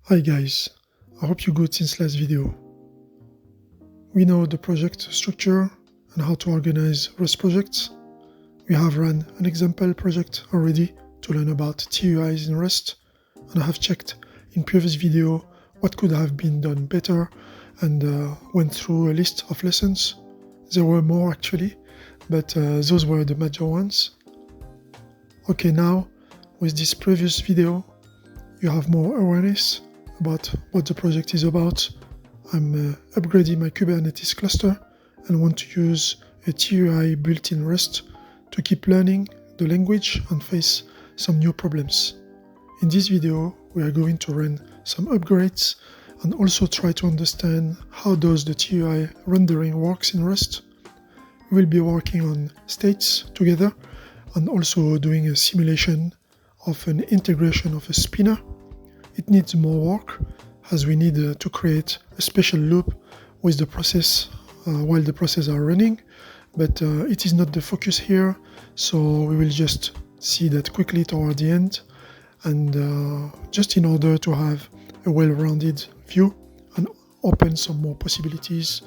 Hi guys, I hope you're good since last video. We know the project structure and how to organize Rust projects. We have run an example project already to learn about TUIs in Rust, and I have checked in previous video what could have been done better and went through a list of lessons. There were more actually, but those were the major ones. Okay, now with this previous video you have more awareness about what the project is about. I'm upgrading my Kubernetes cluster and want to use a TUI built in Rust to keep learning the language and face some new problems. In this video, we are going to run some upgrades and also try to understand how does the TUI rendering works in Rust. We will be working on states together and also doing a simulation of an integration of a spinner. It needs more work as we need to create a special loop with the process while the processes are running, but it is not the focus here, so we will just see that quickly toward the end, and just in order to have a well-rounded view and open some more possibilities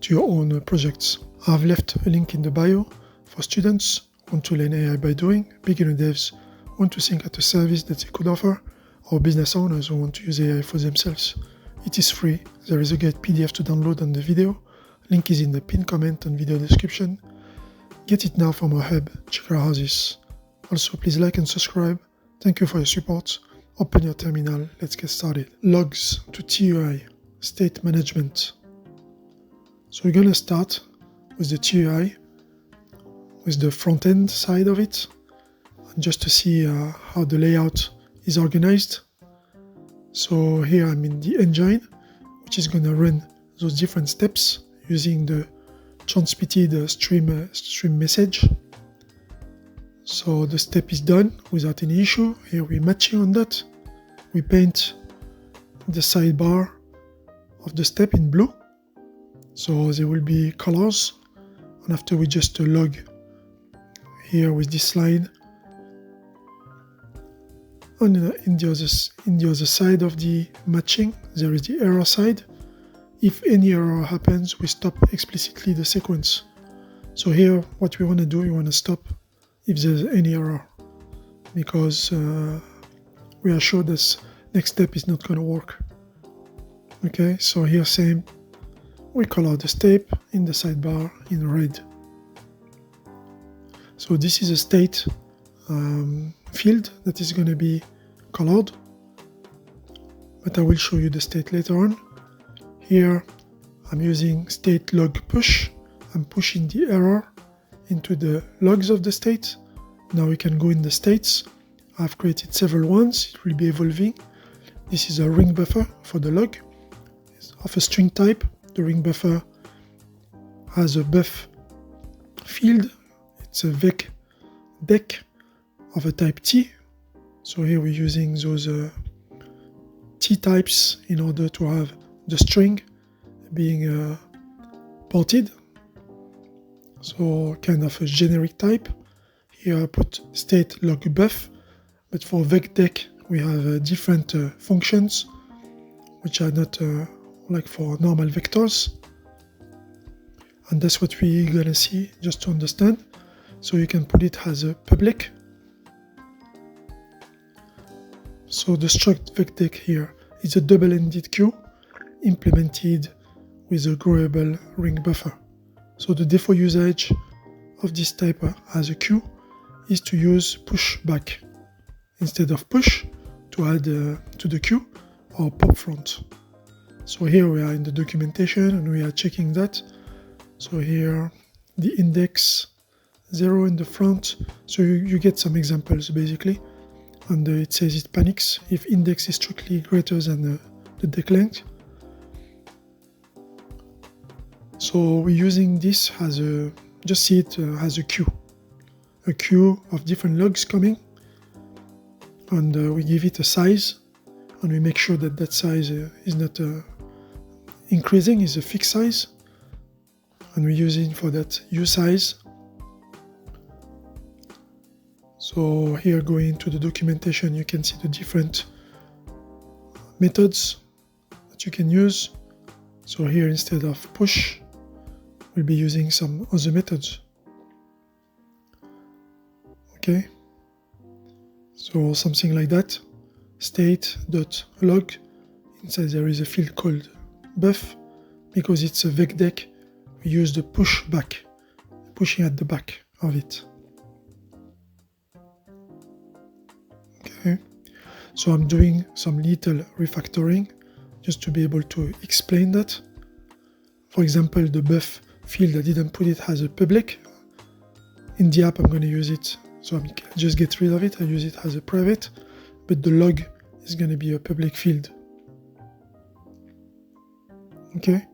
to your own projects. I've left a link in the bio for students who want to learn AI by doing, beginner devs who want to think at a service that they could offer, or business owners who want to use AI for themselves. It is free. There is a guide PDF to download on the video. Link is in the pinned comment and video description. Get it now from our hub, check our houses. Also, please like and subscribe. Thank you for your support. Open your terminal, let's get started. Logs to TUI, state management. So we're gonna start with the TUI, with the front end side of it, and just to see how the layout is organized. So here I'm in the engine, which is going to run those different steps using the transmitted stream message. So the step is done without any issue. Here we're matching on that. We paint the sidebar of the step in blue, so there will be colors, and after we just log here with this line. And in the other side of the matching, there is the error side. If any error happens, we stop explicitly the sequence. So here, what we want to do, we want to stop if there's any error, because we are sure this next step is not going to work. Okay, so here same, we color the step in the sidebar in red. So this is a state field that is going to be colored, but I will show you the state later on. Here I'm using state log push. I'm pushing the error into the logs of the state. Now we can go in the states. I've created several ones. It will be evolving. This is a ring buffer for the log. It's of a string type. The ring buffer has a buff field. It's a vec deck of a type T. So here we're using those T types in order to have the string being ported. So kind of a generic type. Here I put state log buff, but for vec deck we have different functions which are not like for normal vectors. And that's what we're gonna see just to understand. So you can put it as a public. So the struct vecdeck here is a double-ended queue implemented with a growable ring buffer. So the default usage of this type as a queue is to use push back instead of push to add to the queue, or pop front. So here we are in the documentation and we are checking that. So here the index 0 in the front. So you get some examples basically. And it says it panics if index is strictly greater than the deck length. So we're using this as just see it as a queue of different logs coming, and we give it a size, and we make sure that that size is not increasing, is a fixed size, and we're using for that usize. So here going to the documentation, you can see the different methods that you can use. So here, instead of push, we'll be using some other methods. Okay, so something like that. State.log. Inside there is a field called buff. Because it's a vecdeck, we use the push back, pushing at the back of it. Okay, so I'm doing some little refactoring just to be able to explain that. For example, the buff field, I didn't put it as a public. In the app, I'm going to use it, so I just get rid of it. I use it as a private, but the log is going to be a public field. Okay,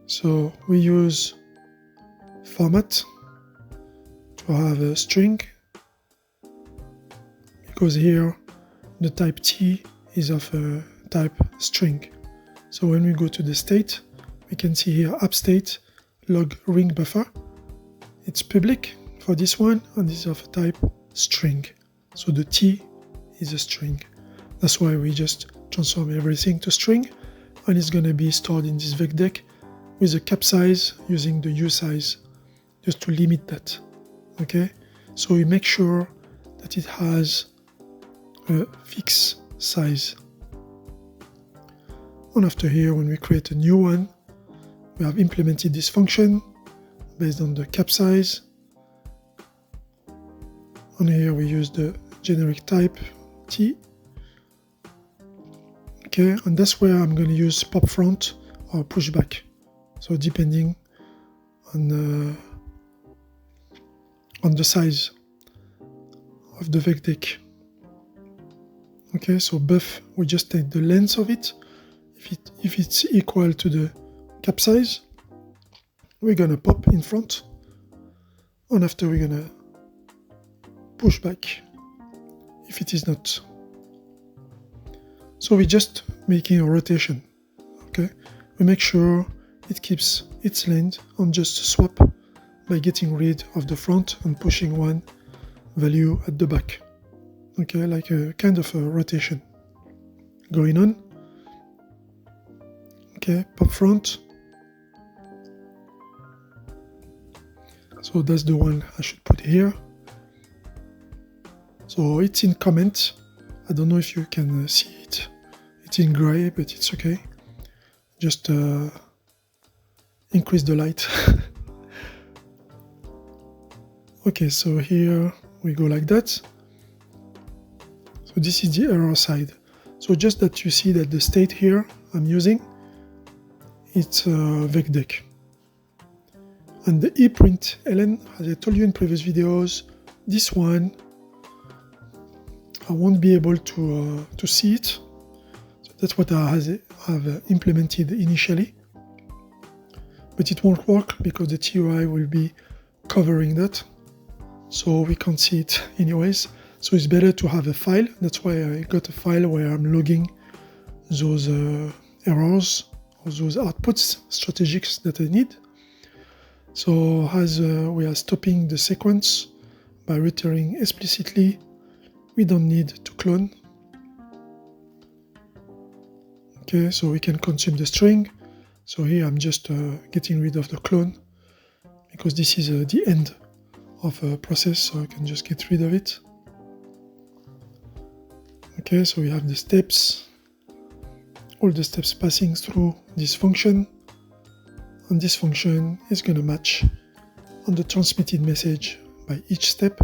so we use format to have a string, because here the type T is of a type string. So when we go to the state, we can see here app state log ring buffer. It's public for this one, and this is of a type string. So the T is a string. That's why we just transform everything to string, and it's going to be stored in this vecdeck with a cap size using the usize, just to limit that. Okay, so we make sure that it has a fixed size. And after here, when we create a new one, we have implemented this function based on the cap size. And here we use the generic type T. Okay, and that's where I'm going to use pop front or pushback. So depending on the size of the vecdeck. Okay, so buff, we just take the length of it. If it's equal to the cap size, we're gonna pop in front, and after we're gonna push back if it is not. So we're just making a rotation. Okay, we make sure it keeps its length and just swap by getting rid of the front and pushing one value at the back. Okay, like a kind of a rotation going on. Okay, pop front. So that's the one I should put here. So it's in comment. I don't know if you can see it. It's in gray, but it's okay. Just increase the light. Okay, so here we go like that. So this is the error side. So just that you see that the state here I'm using, it's vecdeck. And the ePrint ln, as I told you in previous videos, this one I won't be able to see it. So that's what I have implemented initially. But it won't work because the TUI will be covering that. So we can't see it anyways. So it's better to have a file. That's why I got a file where I'm logging those errors or those outputs, strategics that I need. So as we are stopping the sequence by returning explicitly, we don't need to clone. Okay, so we can consume the string. So here I'm just getting rid of the clone because this is the end of a process, so I can just get rid of it. Okay, so we have the steps, all the steps passing through this function, and this function is going to match on the transmitted message by each step.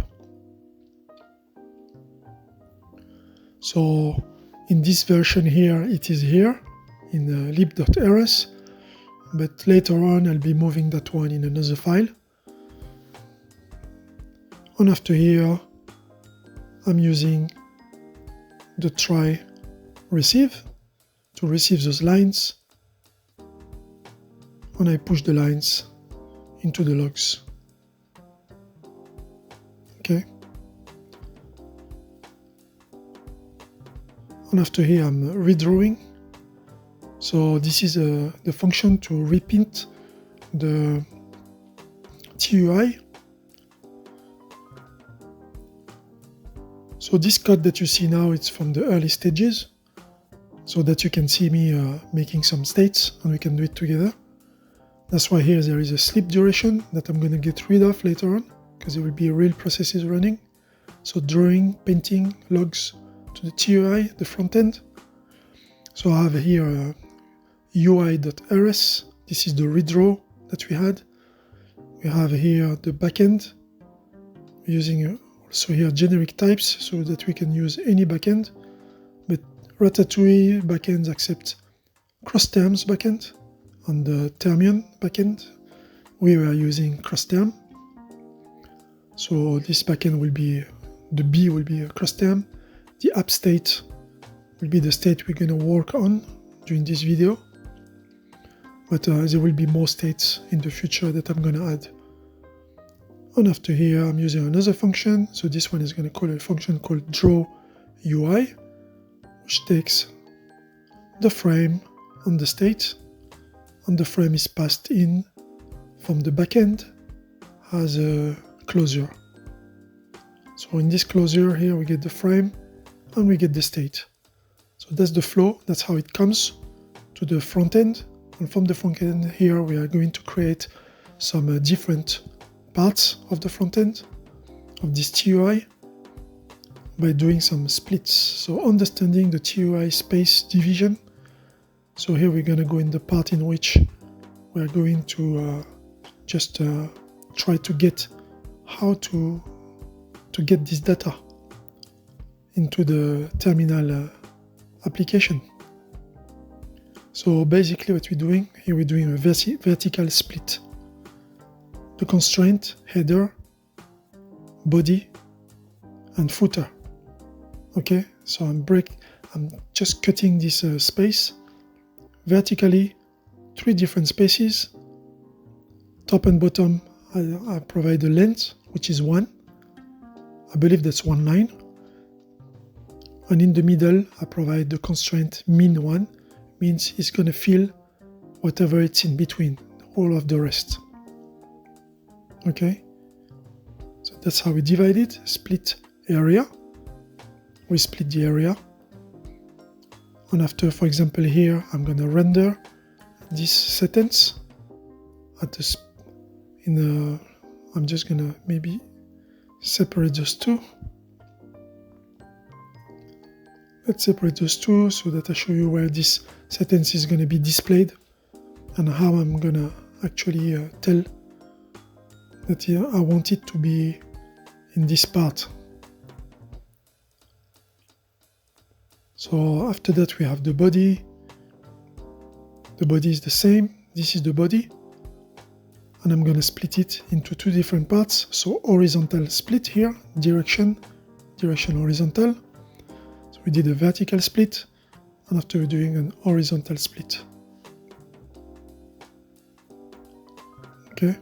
So in this version here, it is here in lib.rs, but later on I'll be moving that one in another file. And after here, I'm using the try receive to receive those lines, and I push the lines into the logs. Okay. And after here, I'm redrawing. So this is the function to reprint the TUI. So this code that you see now, it's from the early stages. so that you can see me making some states and we can do it together. That's why here there is a sleep duration that I'm going to get rid of later on, because there will be real processes running. So drawing, painting, logs to the TUI, the front end. So I have here UI.rs. This is the redraw that we had. We have here the backend. We're using also here generic types so that we can use any backend. But Ratatouille backends accept cross-terms backend. On the Termion backend, we were using cross-term. So this backend will be, the B will be a cross-term. The app state will be the state we're going to work on during this video. But there will be more states in the future that I'm going to add. And after here, I'm using another function. So this one is going to call a function called draw UI, which takes the frame and the state. And the frame is passed in from the backend as a closure. So in this closure here, we get the frame and we get the state. So that's the flow. That's how it comes to the front end. And from the front end here, we are going to create some different parts of the front end of this TUI by doing some splits. So understanding the TUI space division. So here we're going to go in the part in which we're going to just try to get how to get this data into the terminal application. So basically what we're doing, here we're doing a vertical split. The constraint, header, body, and footer. Okay, so I'm just cutting this space vertically, 3 different spaces. Top and bottom, I provide a length, which is 1. I believe that's 1 line. And in the middle, I provide the constraint min1, means it's going to fill whatever it's in between, all of the rest. Okay, so that's how we divide it. Split area. We split the area. And after, for example, here, I'm going to render this sentence at the I'm just going to maybe separate those two. Let's separate those two so that I show you where this sentence is going to be displayed and how I'm going to actually tell that I want it to be in this part. So after that we have the body. The body is the same. This is the body. And I'm going to split it into 2 different parts. So horizontal split here, direction horizontal. So we did a vertical split, and after we're doing an horizontal split. Okay.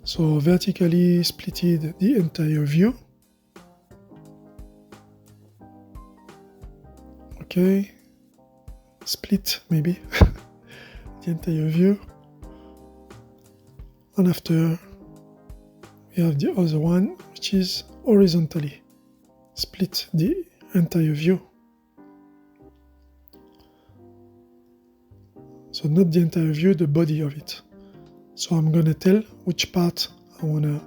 So vertically splitted the entire view. Okay. Split maybe the entire view. And after we have the other one, which is horizontally split the entire view. So not the entire view, the body of it. So I'm going to tell which part I want to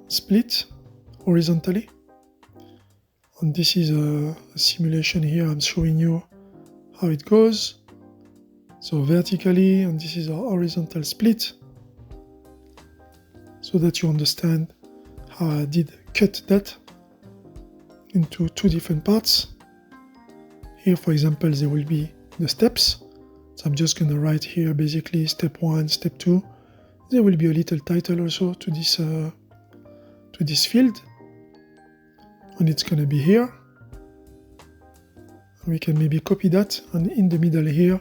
split horizontally. And this is a simulation here. I'm showing you how it goes. So vertically, and this is a horizontal split, so that you understand how I did cut that into 2 different parts. Here, for example, there will be the steps. So I'm just going to write here basically step 1, step 2. There will be a little title also to this field, and it's going to be here. We can maybe copy that, and in the middle here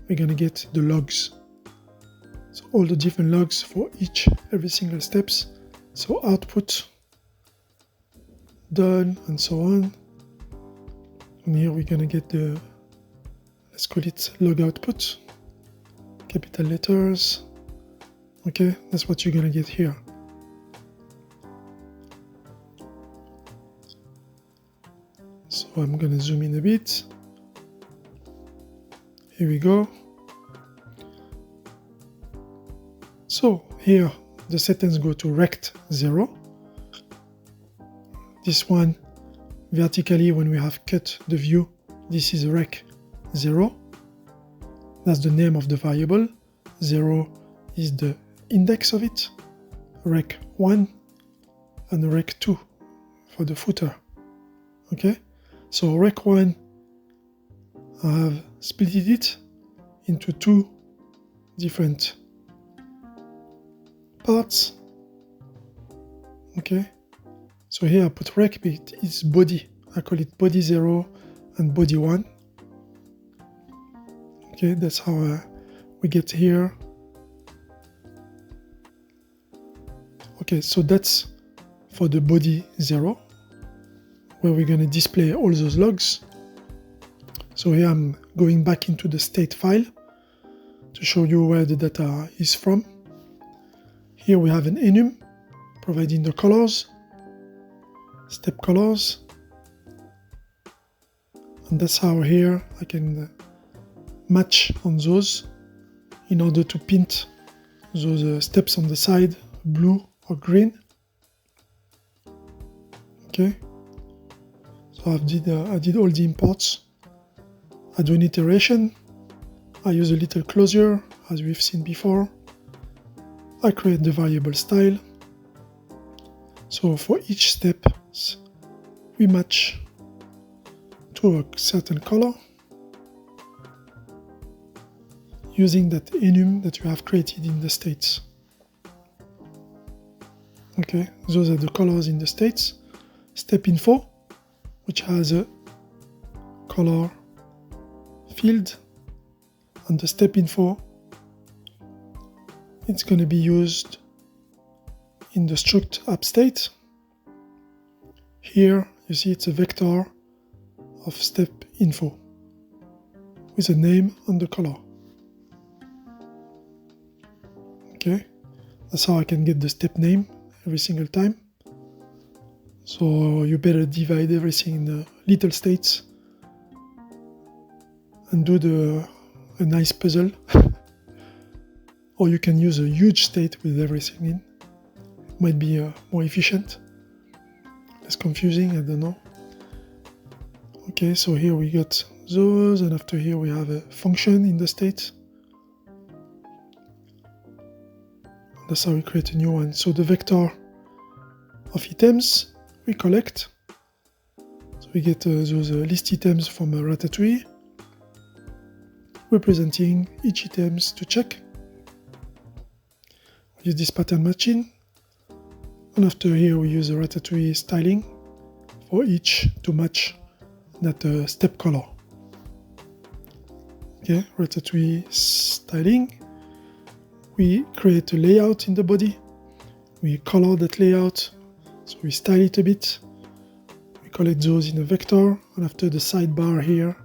we're going to get the logs. So all the different logs for every single steps. So output, done, and so on. And here we're going to get the, let's call it log output, capital letters. Okay, that's what you're going to get here. So I'm going to zoom in a bit. Here we go. So here the settings go to rect 0. This one vertically, when we have cut the view, this is rec 0. That's the name of the variable. 0 is the index of it. Rec 1 and rec 2 for the footer. Okay, so rec 1, I have split it into 2 different parts. Okay, so here I put rec, but it's body. I call it body 0 and body 1. Okay, that's how we get here. Okay, so that's for the body 0, where we're going to display all those logs. So here I'm going back into the state file to show you where the data is from. Here we have an enum providing the colors, step colors, and that's how here I can match on those in order to paint those steps on the side blue or green. Okay, so I did all the imports. I do an iteration. I use a little closure as we've seen before. I create the variable style. So for each step we match to a certain color using that enum that you have created in the states. Okay, those are the colors in the states. Step info, which has a color field, and the step info, it's going to be used in the struct app state. Here you see it's a vector of step info with a name and the color. Okay, that's how I can get the step name every single time. So you better divide everything in little states and do a nice puzzle. Or you can use a huge state with everything in. It might be more efficient, less confusing, I don't know. Okay, so here we got those, and after here we have a function in the state. That's how we create a new one. So the vector of items we collect. So we get those list items from Ratatouille, representing each items to check. We use this pattern matching, and after here we use a Ratatouille styling for each to match that step color. Okay, Ratatouille styling. We create a layout in the body. We color that layout, so we style it a bit. We collect those in a vector, and after the sidebar here,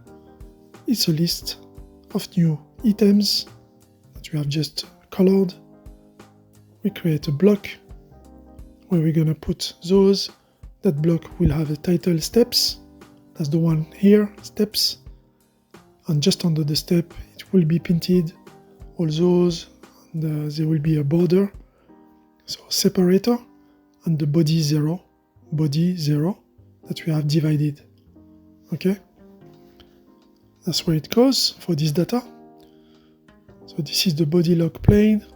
it's a list of new items that we have just colored. We create a block where we're gonna put those. That block will have a title steps. That's the one here, steps. And just under the step, it will be painted all those, and there will be a border. So separator and the body 0 that we have divided. Okay, that's where it goes for this data. So this is the body log plane.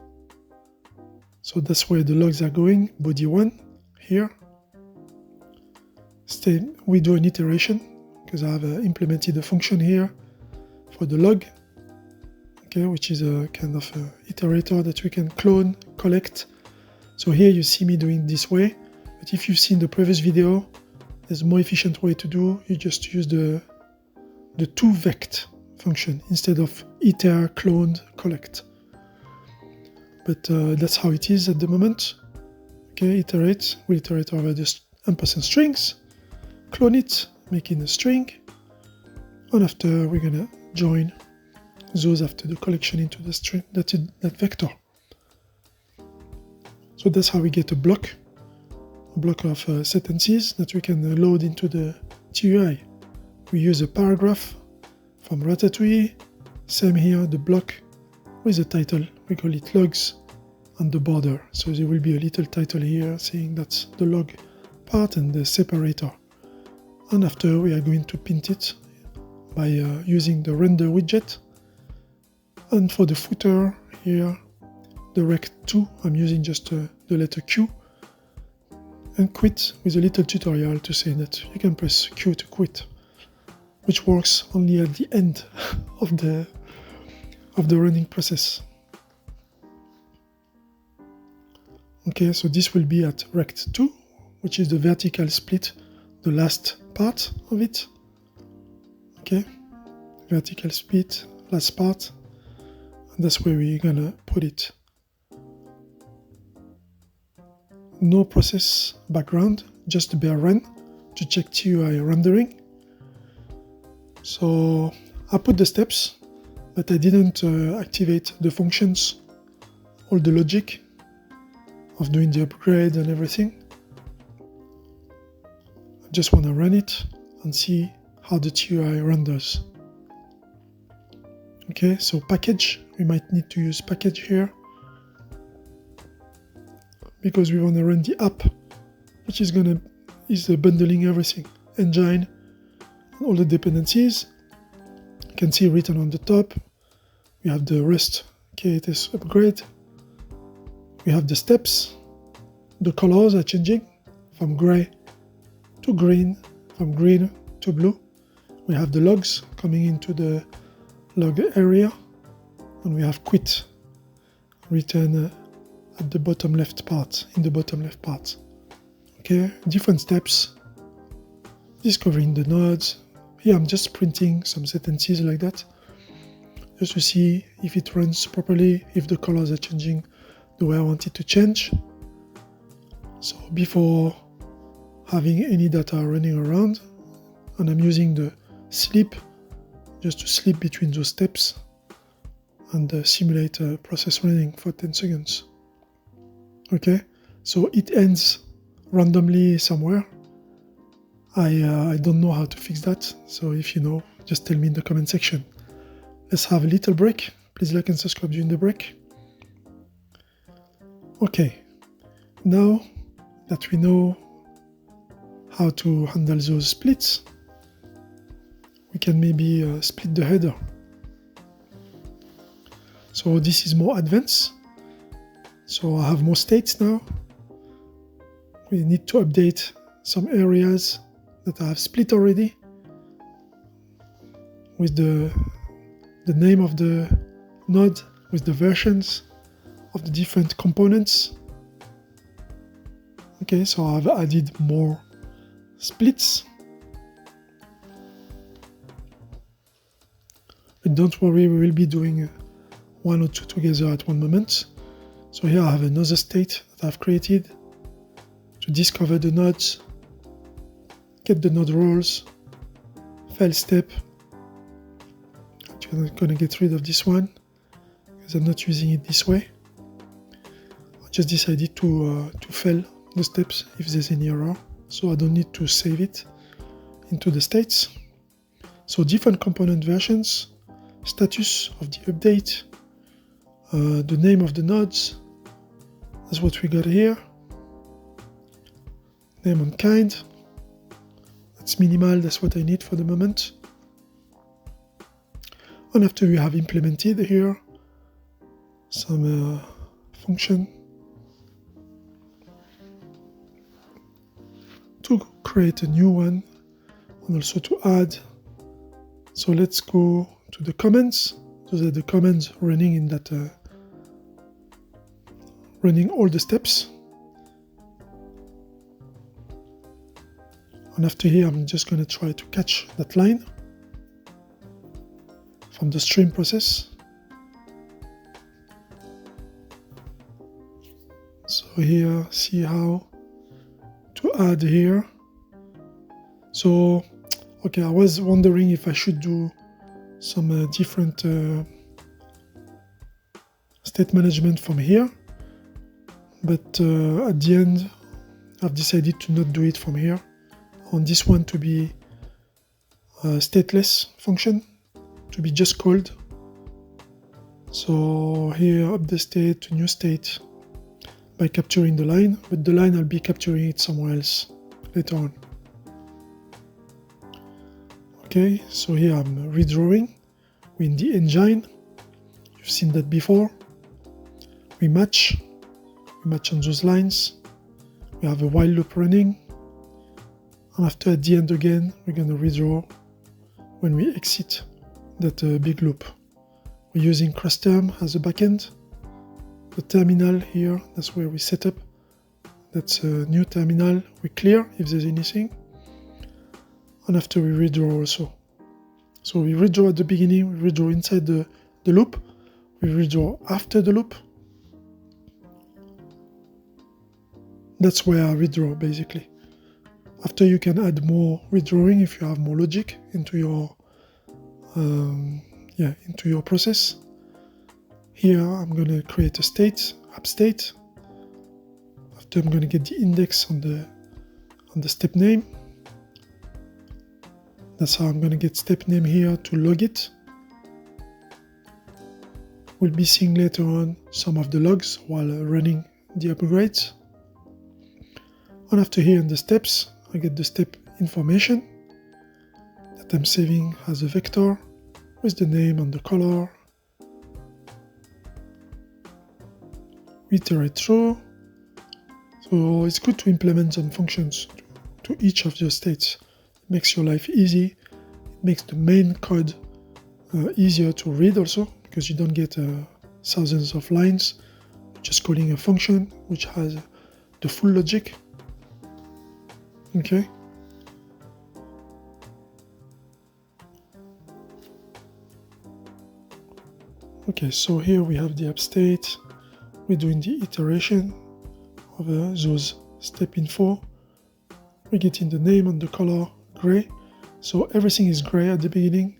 So that's where the logs are going, body 1 here. We do an iteration because I have implemented a function here for the log, okay, which is a kind of iterator that we can clone, collect. So here you see me doing this way, but if you've seen the previous video, there's a more efficient way to do. You just use the toVect function instead of iter, clone, collect. But that's how it is at the moment. Okay, iterate, we iterate over the ampersand strings, clone it, making a string, and after we're gonna join those after the collection into the string, that vector. So that's how we get a block of sentences that we can load into the TUI. We use a paragraph from Ratatouille, Same here, the block with the title, we call it logs, and the border. So there will be a little title here saying that's the log part and the separator. And after we are going to paint it by using the render widget. And for the footer here, the rect2, I'm using just the letter Q, and quit with a little tutorial to say that you can press Q to quit, which works only at the end of the running process. Okay, so this will be at rect2, which is the vertical split, the last part of it. Okay, vertical split, last part, and that's where we're gonna put it. No process background, just bare run to check TUI rendering. So I put the steps, but I didn't activate the functions, all the logic of doing the upgrade and everything. I just want to run it and see how the TUI renders. Okay, so package, we might need to use package here, because we want to run the app, which is bundling everything, engine, and all the dependencies. You can see written on the top, we have the Rust KTS upgrade, we have the steps, the colors are changing from gray to green, from green to blue. We have the logs coming into the log area, and we have quit written at the bottom left part, in the bottom left part. Okay, different steps, discovering the nodes. Here I'm just printing some sentences like that, just to see if it runs properly, if the colors are changing the way I want it to change. So before having any data running around, and I'm using the sleep, just to sleep between those steps and simulate a process running for 10 seconds. Okay, so it ends randomly somewhere. I don't know how to fix that, so if you know, just tell me in the comment section. Let's have a little break. Please like and subscribe during the break. Okay, now that we know how to handle those splits, we can maybe split the header. So this is more advanced. So I have more states now. We need to update some areas that I have split already with the name of the node, with the versions of the different components. Okay, so I've added more splits. But don't worry, we will be doing one or two together at one moment. So here I have another state that I've created to discover the nodes, get the node roles, file step. I'm gonna get rid of this one because I'm not using it this way. I just decided to fail the steps if there's any error, so I don't need to save it into the states. So different component versions, status of the update, the name of the nodes, that's what we got here. Name and kind, that's minimal, that's what I need for the moment. And after we have implemented here some function to create a new one and also to add. So let's go to the commands. Those are the commands running in that running all the steps. And after here, I'm just going to try to catch that line from the stream process. So here, see how to add here. So, okay, I was wondering if I should do some different state management from here, but at the end, I've decided to not do it from here. On this one to be a stateless function, to be just called So here up the state to new state by capturing the line, but the line I'll be capturing it somewhere else later on. Okay, so here I'm redrawing. We're in the engine. You've seen that before. We match on those lines. We have a while loop running. And after at the end again, we're going to redraw when we exit that big loop. We're using crossterm as a backend. The terminal here, that's where we set up. That's a new terminal. We clear if there's anything. And after we redraw also. So we redraw at the beginning, we redraw inside the loop, we redraw after the loop. That's where I redraw basically. After you can add more redrawing if you have more logic into your process. Here I'm going to create a state, app state. After I'm going to get the index on the step name. That's how I'm going to get step name here to log it. We'll be seeing later on some of the logs while running the upgrades. And after here in the steps, I get the step information that I'm saving as a vector with the name and the color. We iterate through. So it's good to implement some functions to each of your states. It makes your life easy. It makes the main code easier to read also, because you don't get thousands of lines. Just calling a function which has the full logic. Okay. Okay, so here we have the app state. We're doing the iteration of those step info. We're getting the name and the color gray. So everything is gray at the beginning.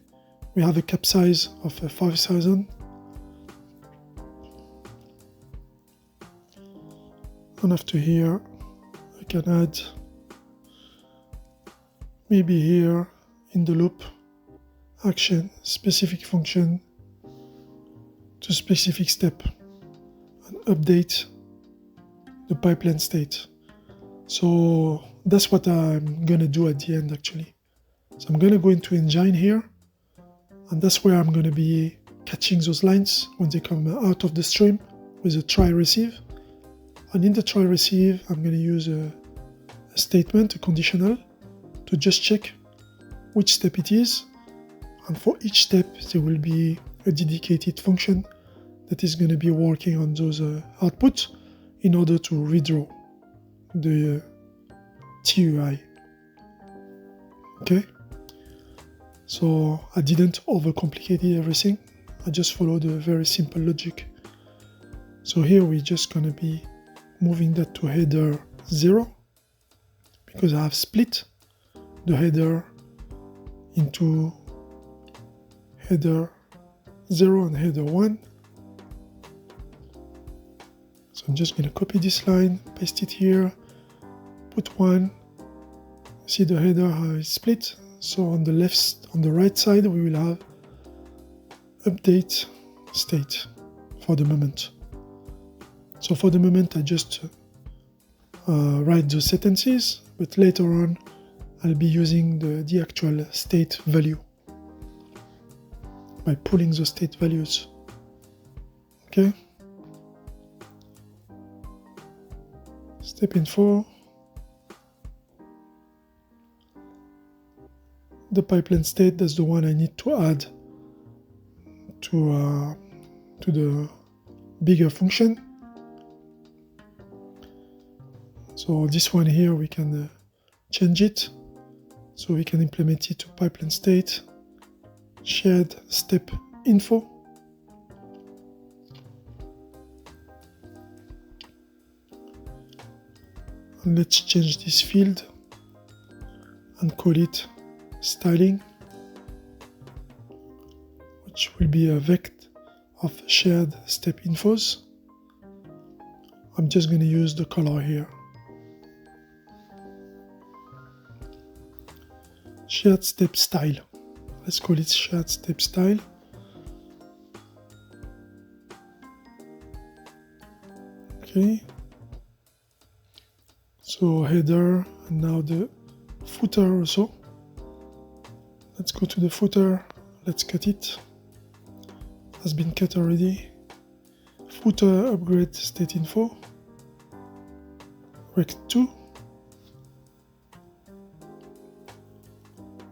We have a cap size of 5,000. And after here, I can add maybe here in the loop action specific function to specific step and update the pipeline state. So that's what I'm gonna do at the end actually. So I'm gonna go into engine here, and that's where I'm gonna be catching those lines when they come out of the stream with a try receive. And in the try receive, I'm gonna use a statement, a conditional, to just check which step it is. And for each step, there will be a dedicated function that is going to be working on those outputs in order to redraw the TUI. Okay, so I didn't overcomplicate everything. I just followed a very simple logic. So here we're just going to be moving that to header 0 because I have split the header into header 0 and header 1. So I'm just going to copy this line, paste it here, put 1. See the header how it's split. So on the right side, we will have update state for the moment. So for the moment, I just write the sentences, but later on, I'll be using the actual state value by pulling the state values. Okay. Step info. The pipeline state, that's the one I need to add to the bigger function. So this one here, we can change it. So we can implement it to pipeline state, shared step info. And let's change this field and call it styling, which will be a vect of shared step infos. I'm just going to use the color here. Shared step style. Let's call it shared step style. Okay, so header, and now the footer also. Let's go to the footer, let's cut it. Has been cut already. Footer upgrade state info, rect2,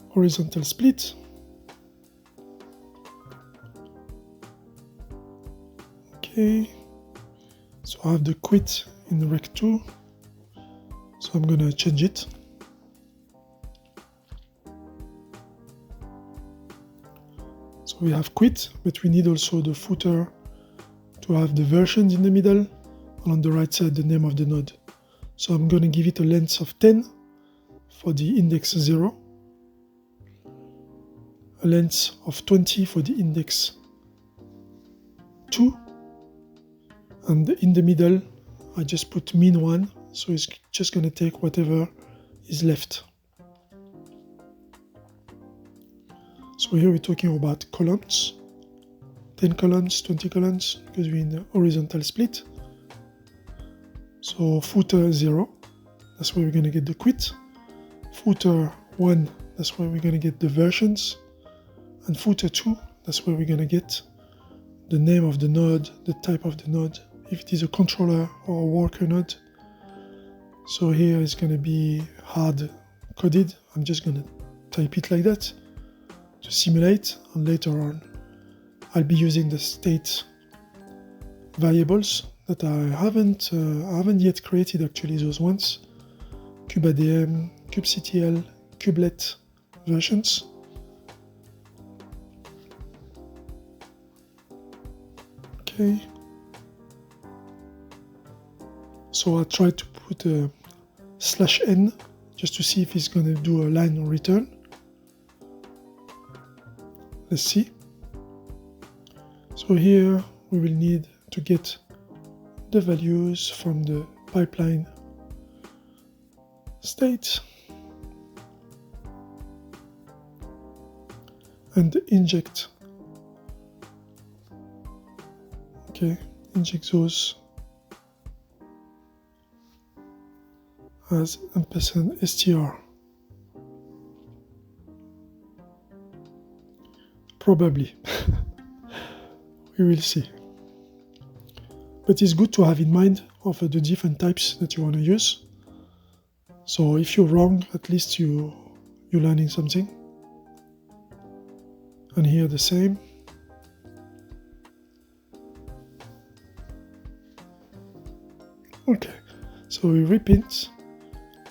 horizontal split. Okay, so I have the quit in rect2, so I'm gonna change it. So we have quit, but we need also the footer to have the versions in the middle, and on the right side the name of the node. So I'm gonna give it a length of 10 for the index 0, a length of 20 for the index 2, and in the middle I just put min 1, so it's just going to take whatever is left. So here we're talking about columns, 10 columns, 20 columns, because we're in the horizontal split. So footer 0, that's where we're going to get the quit. Footer 1, that's where we're going to get the versions. And footer 2, that's where we're going to get the name of the node, the type of the node, if it is a controller or a worker node. So here it's going to be hard coded. I'm just going to type it like that to simulate, and later on I'll be using the state variables that I haven't yet created, actually, those ones. kubeadm, kubectl, kubelet versions. Okay. So I tried to put a /n just to see if it's going to do a line return. Let's see. So here we will need to get the values from the pipeline state and inject. Okay, inject those as $str. Probably. We will see. But it's good to have in mind of the different types that you want to use. So if you're wrong, at least you're learning something. And here the same. Okay, so we reprint,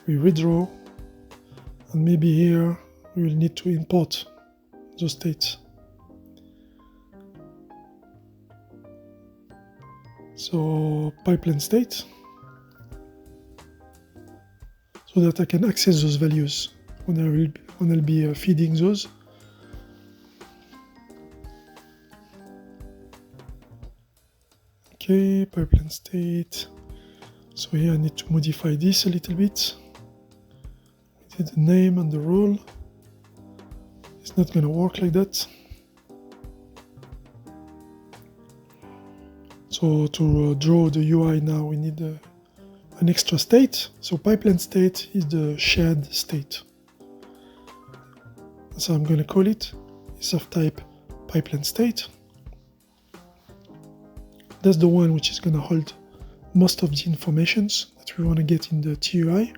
we redraw, and maybe here we will need to import those states. So pipeline state, so that I can access those values when I'll be feeding those. Okay, pipeline state. So here I need to modify this a little bit. We did the name and the role. It's not going to work like that. So to draw the UI now, we need an extra state. So pipeline state is the shared state. So I'm going to call it. It's of type pipeline state. That's the one which is going to hold most of the informations that we want to get in the TUI.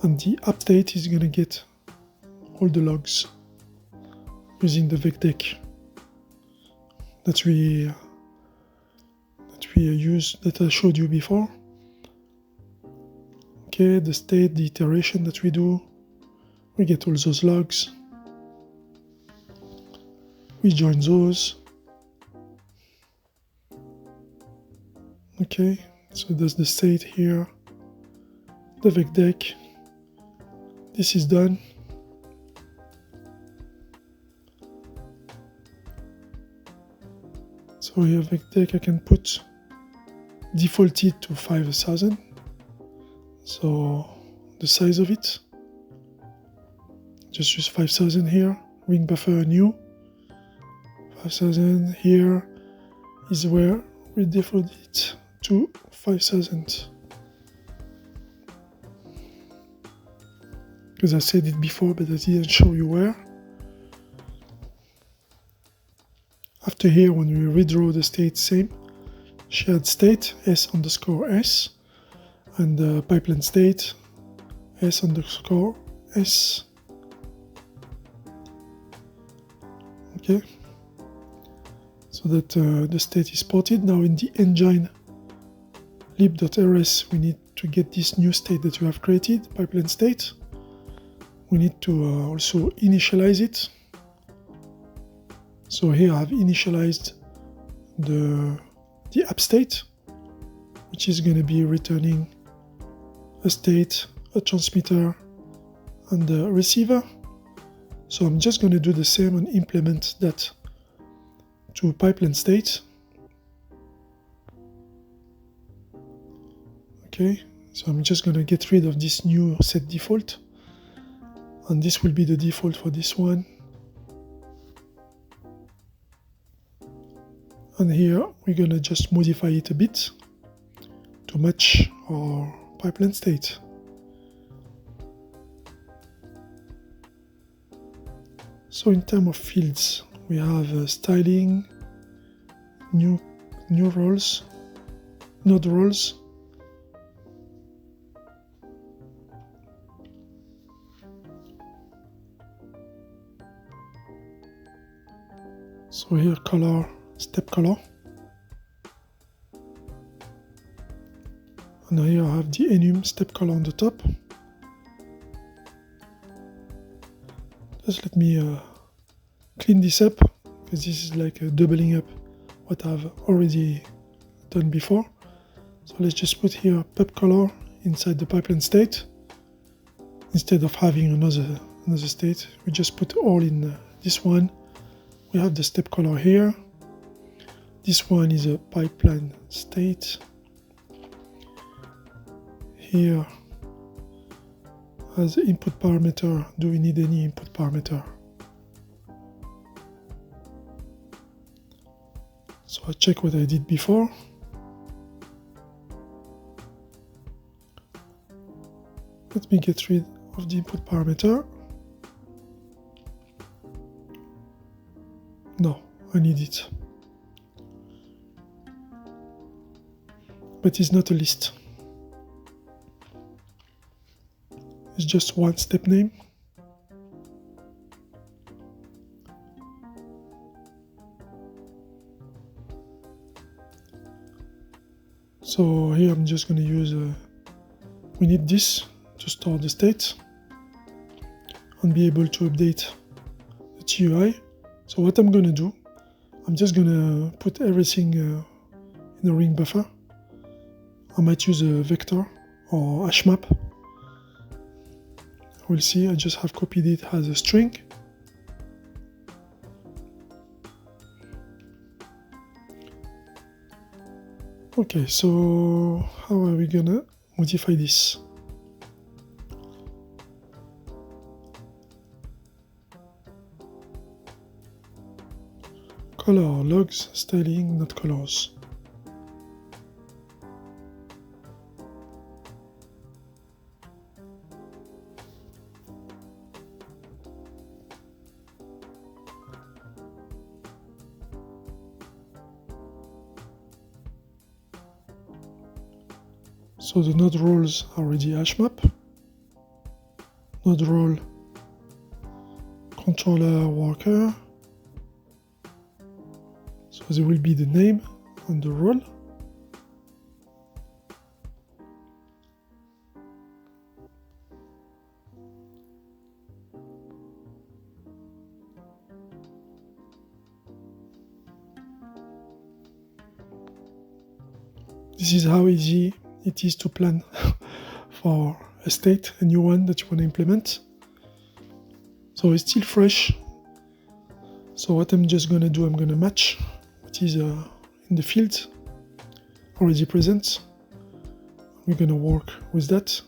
And the update is going to get all the logs using the vecdeck that I showed you before. Okay, the state, the iteration that we do, we get all those logs. We join those. Okay, so there's the state here, the vecdeck. This is done. So here vecdeck I can put defaulted to 5000. So the size of it, just use 5000 here. Ring buffer new. 5000 here is where redefault it to 5000. Because I said it before, but I didn't show you where. After here, when we redraw the state, same. Shared state, s_s, and pipeline state, s_s. Okay, so that the state is ported. Now in the engine lib.rs, we need to get this new state that you have created, pipeline state. We need to also initialize it. So here I've initialized the app state, which is going to be returning a state, a transmitter, and a receiver. So I'm just going to do the same and implement that to pipeline state. Okay, so I'm just going to get rid of this new set default, and this will be the default for this one. And here we're going to just modify it a bit to match our pipeline state. So in terms of fields, we have styling, new roles, node roles. So here color, step color. And here I have the enum step color on the top. Just let me clean this up, because this is like doubling up what I've already done before. So let's just put here pub color inside the pipeline state. Instead of having another state, we just put all in this one. We have the step color here. This one is a pipeline state. Here as input parameter, do we need any input parameter? So I check what I did before. Let me get rid of the input parameter. No, I need it. But it's not a list. It's just one step name. So here I'm just going to use, we need this to store the state and be able to update the TUI. So what I'm going to do, I'm just going to put everything in a ring buffer. I might use a vector or hash map. We'll see, I just have copied it as a string. Okay, so how are we gonna modify this? Color, logs, styling, not colors. So the node roles are already hash map. Node role controller worker. So there will be the name and the role. This is how easy it is to plan for a state, a new one that you want to implement. So it's still fresh. So what I'm just going to do, I'm going to match what is in the field already present. We're going to work with that.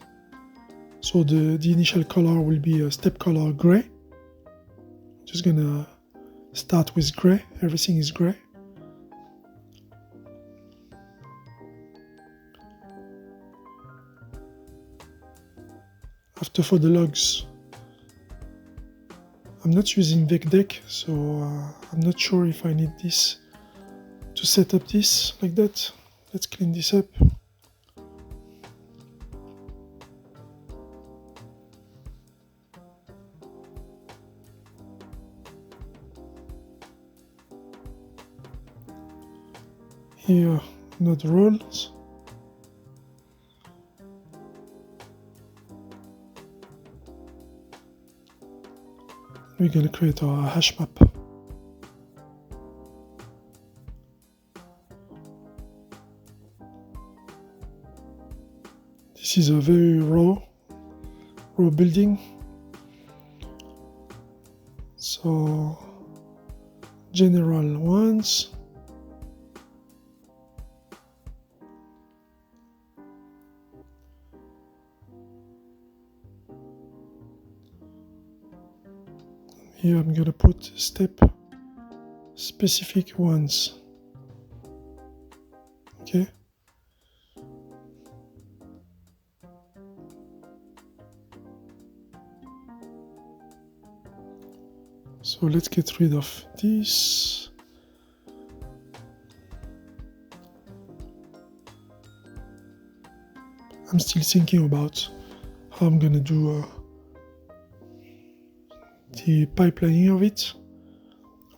So the initial color will be a step color gray. Just going to start with gray. Everything is gray. After for the logs, I'm not using VecDeck, so I'm not sure if I need this to set up this like that. Let's clean this up. Here, node roles. We're going to create our hash map. This is a very raw building. So general ones. Here I'm going to put step specific ones. Okay. So let's get rid of this. I'm still thinking about how I'm gonna do the pipelining of it.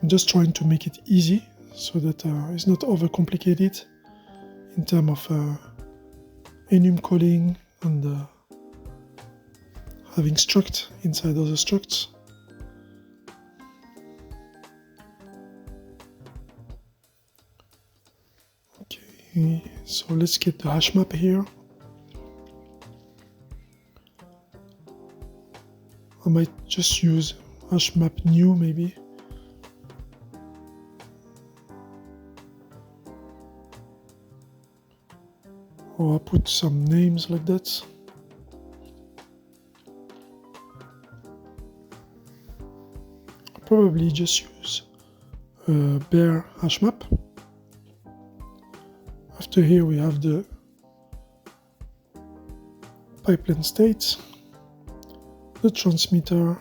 I'm just trying to make it easy so that it's not overcomplicated in terms of enum calling and having struct inside other structs. Okay, so let's get the hash map here. I might just use hash map new maybe. Or I'll put some names like that. I'll probably just use a bare hash map. After here we have the pipeline state, the transmitter,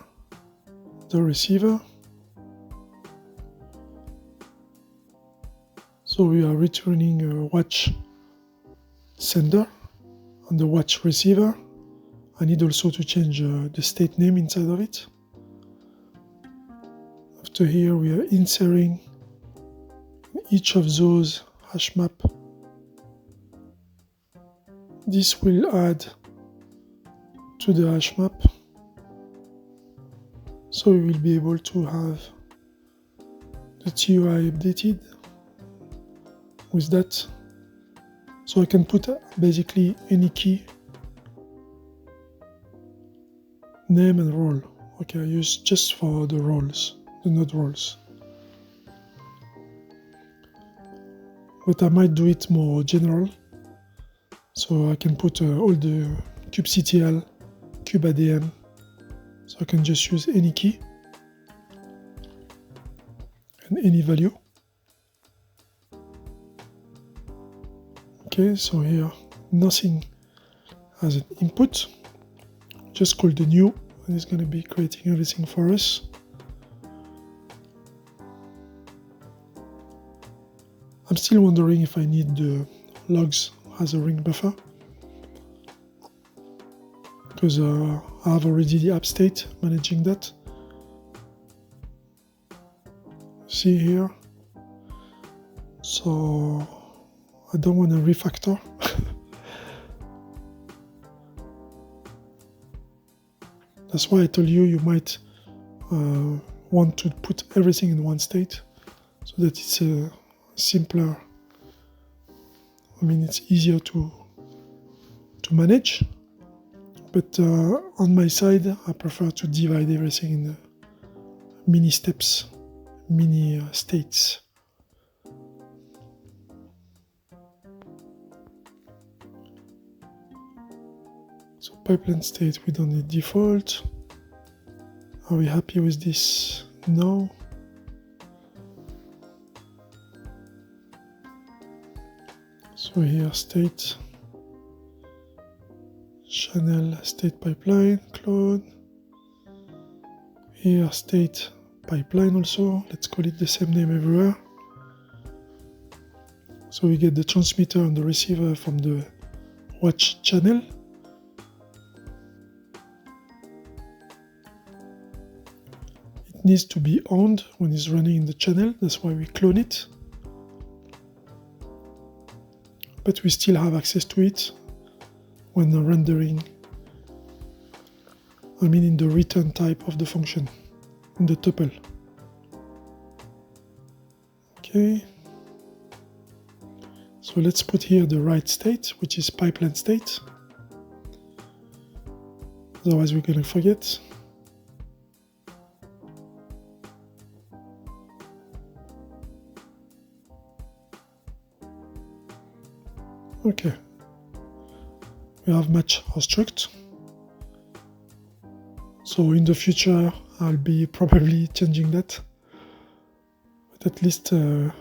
the receiver. So we are returning a watch sender and the watch receiver. I need also to change the state name inside of it. After here we are inserting each of those hash map. This will add to the hash map, so we will be able to have the TUI updated with that. So I can put basically any key, name and role. Okay, I use just for the roles, the node roles. But I might do it more general. So I can put all the kubectl, kubeadm, so I can just use any key and any value. Okay, so here nothing as an input, just call the new and it's going to be creating everything for us. I'm still wondering if I need the logs as a ring buffer, because I have already the app state managing that. See here, so I don't want to refactor. That's why I told you you might want to put everything in one state so that it's simpler. I mean, it's easier to manage, but on my side, I prefer to divide everything in mini steps, mini states. So pipeline state, we don't need default. Are we happy with this? No. So here state channel state pipeline, clone. Here state pipeline also, let's call it the same name everywhere. So we get the transmitter and the receiver from the watch channel. It needs to be owned when it's running in the channel, that's why we clone it. But we still have access to it when rendering, in the return type of the function, in the tuple. Okay. So let's put here the right state, which is pipeline state. Otherwise we're going to forget. Okay. We have match our struct. So in the future I'll be probably changing that. But at least here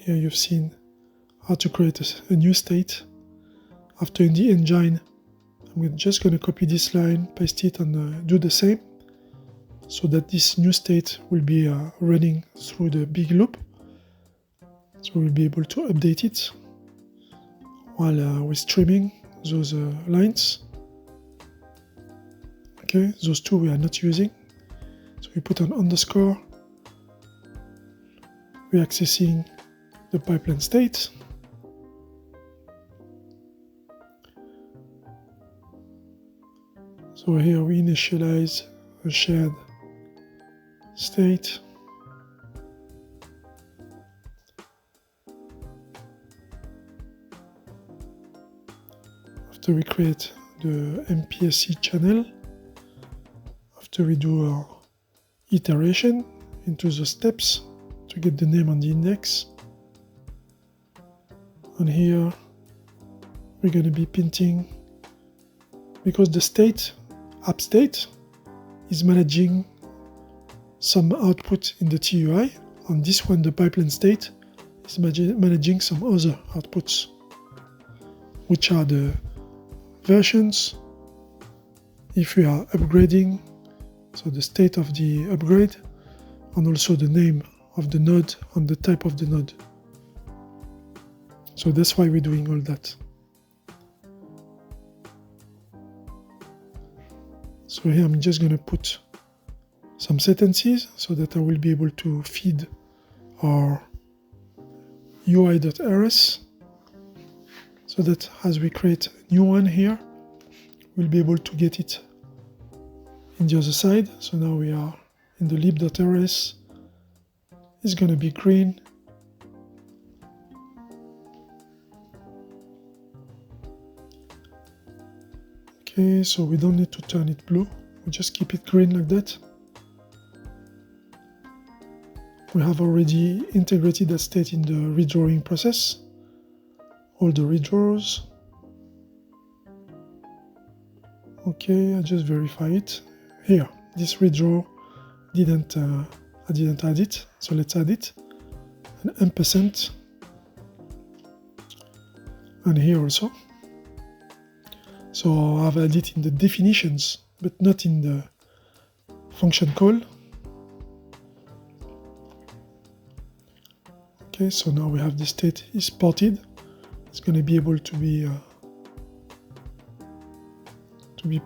you've seen how to create a new state. After in the engine, I'm just going to copy this line, paste it, and do the same, so that this new state will be running through the big loop. So we'll be able to update it while we're streaming those lines. Okay, those two we are not using. So we put an underscore. We're accessing the pipeline state. So here we initialize a shared state. After we create the MPSC channel, after we do our iteration into the steps to get the name on the index, and here we're going to be pinting, because the state, app state, is managing some output in the TUI. On this one, the pipeline state is managing some other outputs, which are the versions, if we are upgrading, so the state of the upgrade, and also the name of the node and the type of the node. So that's why we're doing all that. So here I'm just going to put some sentences so that I will be able to feed our UI.rs, so that as we create a new one here, we'll be able to get it in the other side. So now we are in the lib.rs. It's going to be green. Okay, so we don't need to turn it blue. We just keep it green like that. We have already integrated that state in the redrawing process. All the redraws. Okay, I just verify it. Here, this redraw I didn't add it, so let's add it. And %. And here also. So I've added it in the definitions, but not in the function call. Okay, so now we have the state is ported. It's going to be able to be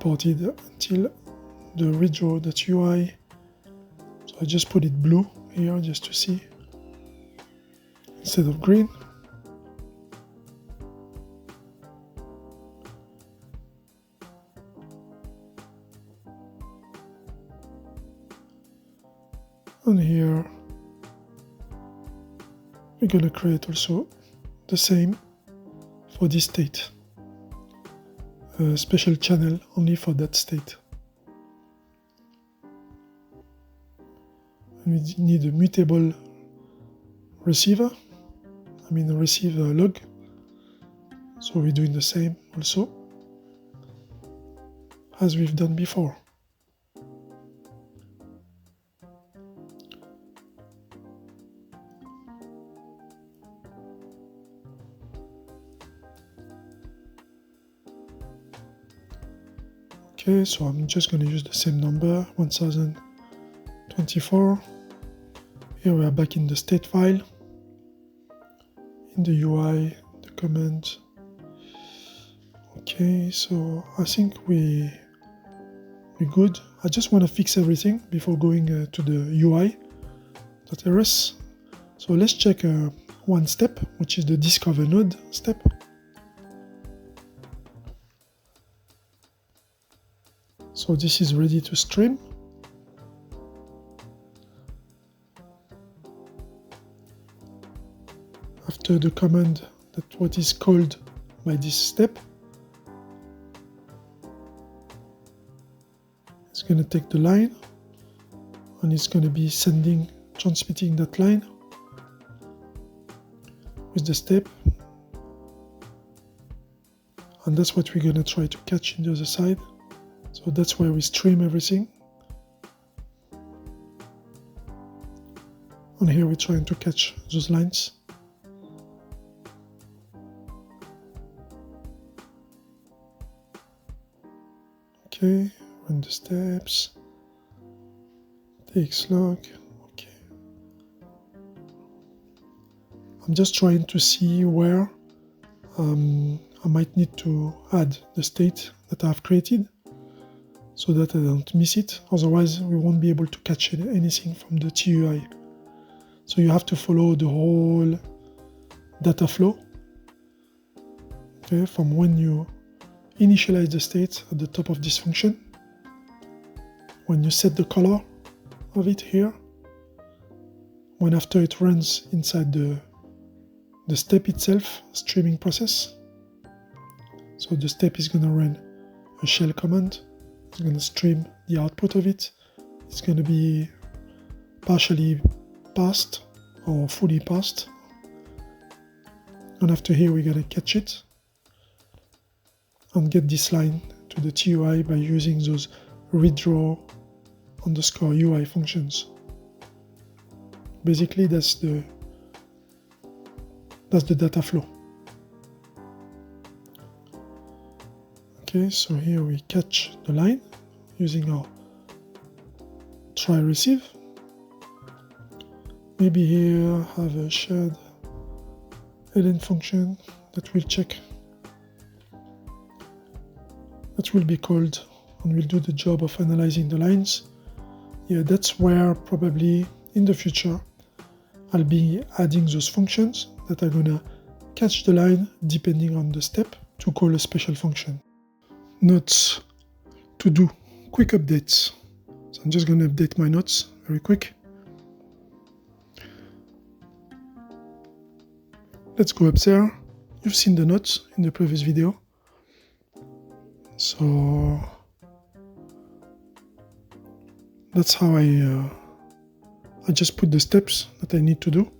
ported until the redraw.ui. So I just put it blue here just to see instead of green. And here we're going to create also the same for this state, a special channel only for that state. And we need a mutable receiver, a receiver log. So we're doing the same also as we've done before. Okay, so I'm just going to use the same number, 1024. Here we are back in the state file. In the UI, the command. Okay, so I think we're good. I just want to fix everything before going to the UI.rs. So let's check one step, which is the discover node step. So this is ready to stream. After the command that what is called by this step, it's going to take the line and it's going to be transmitting that line with the step, and that's what we're going to try to catch in the other side. So that's where we stream everything. And here we're trying to catch those lines. Okay, run the steps, takes log, okay. I'm just trying to see where I might need to add the state that I've created so that I don't miss it. Otherwise, we won't be able to catch anything from the TUI. So you have to follow the whole data flow, okay, from when you initialize the state at the top of this function, when you set the color of it here, when after it runs inside the step itself, streaming process. So the step is going to run a shell command, it's going to stream the output of it, it's going to be partially passed or fully passed, and after here we got to catch it and get this line to the TUI by using those redraw_UI functions. Basically, that's the data flow. Okay, so here we catch the line using our try receive. Maybe here have a shared ln function that will check, that will be called and will do the job of analyzing the lines. Yeah, that's where probably in the future I'll be adding those functions that are gonna catch the line depending on the step to call a special function. Notes to do, quick updates. So I'm just gonna update my notes very quick. Let's go up there. You've seen the notes in the previous video. So that's how I just put the steps that I need to do.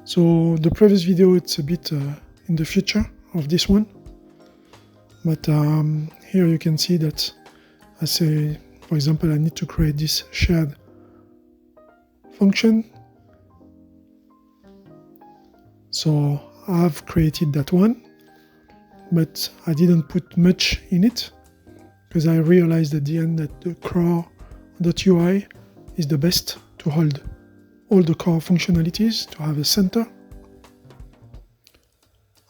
So the previous video, it's a bit in the future of this one. But here you can see that I say, for example, I need to create this shared function. So I've created that one, but I didn't put much in it because I realized at the end that the core.ui is the best to hold all the core functionalities, to have a center,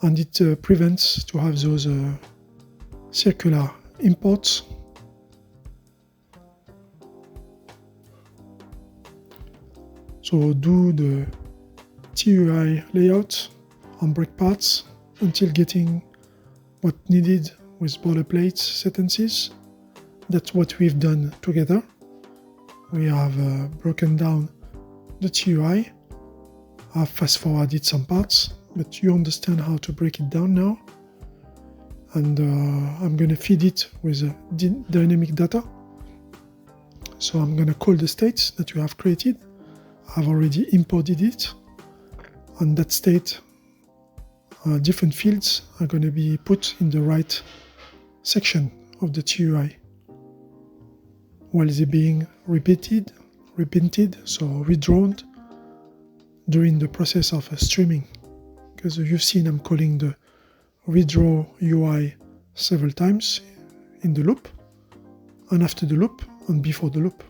and it prevents to have those circular imports. So do the TUI layout on breakparts until getting what needed with boilerplate sentences. That's what we've done together. We have broken down the TUI. I've fast forwarded some parts, but you understand how to break it down now. And I'm going to feed it with dynamic data. So I'm going to call the states that you have created. I've already imported it. And that state, different fields are going to be put in the right section of the TUI while they're being repeated, so redrawn during the process of streaming. Because you've seen I'm calling the redraw UI several times in the loop, and after the loop and before the loop.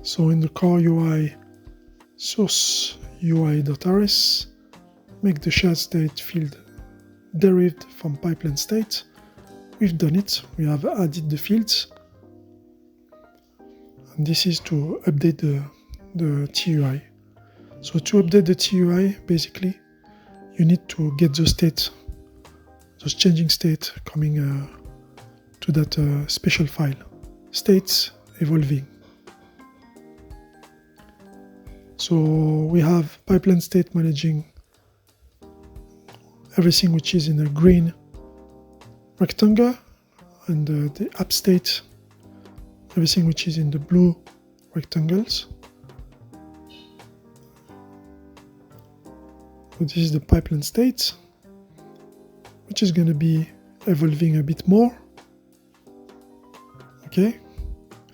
So in the core UI source UI.rs, make the shared state field derived from pipeline state. We've done it. We have added the fields. And this is to update the TUI. So to update the TUI, basically, you need to get the state, those changing state coming to that special file. States evolving. So we have pipeline state managing everything which is in a green rectangle, and the app state, everything which is in the blue rectangles. So this is the pipeline state, which is going to be evolving a bit more. Okay,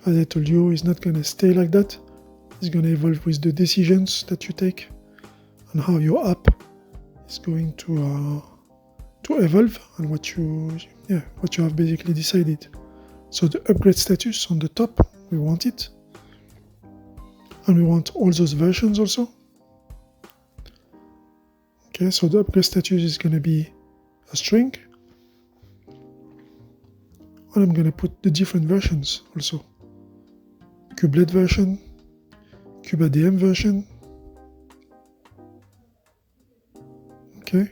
as I told you, it's not going to stay like that. It's going to evolve with the decisions that you take and how your app is going to evolve, and what you have basically decided. So the upgrade status on the top, we want it, and we want all those versions also. Okay, so the upgrade status is going to be a string, and I'm going to put the different versions also. Kubelet version, KubeADM version. Okay.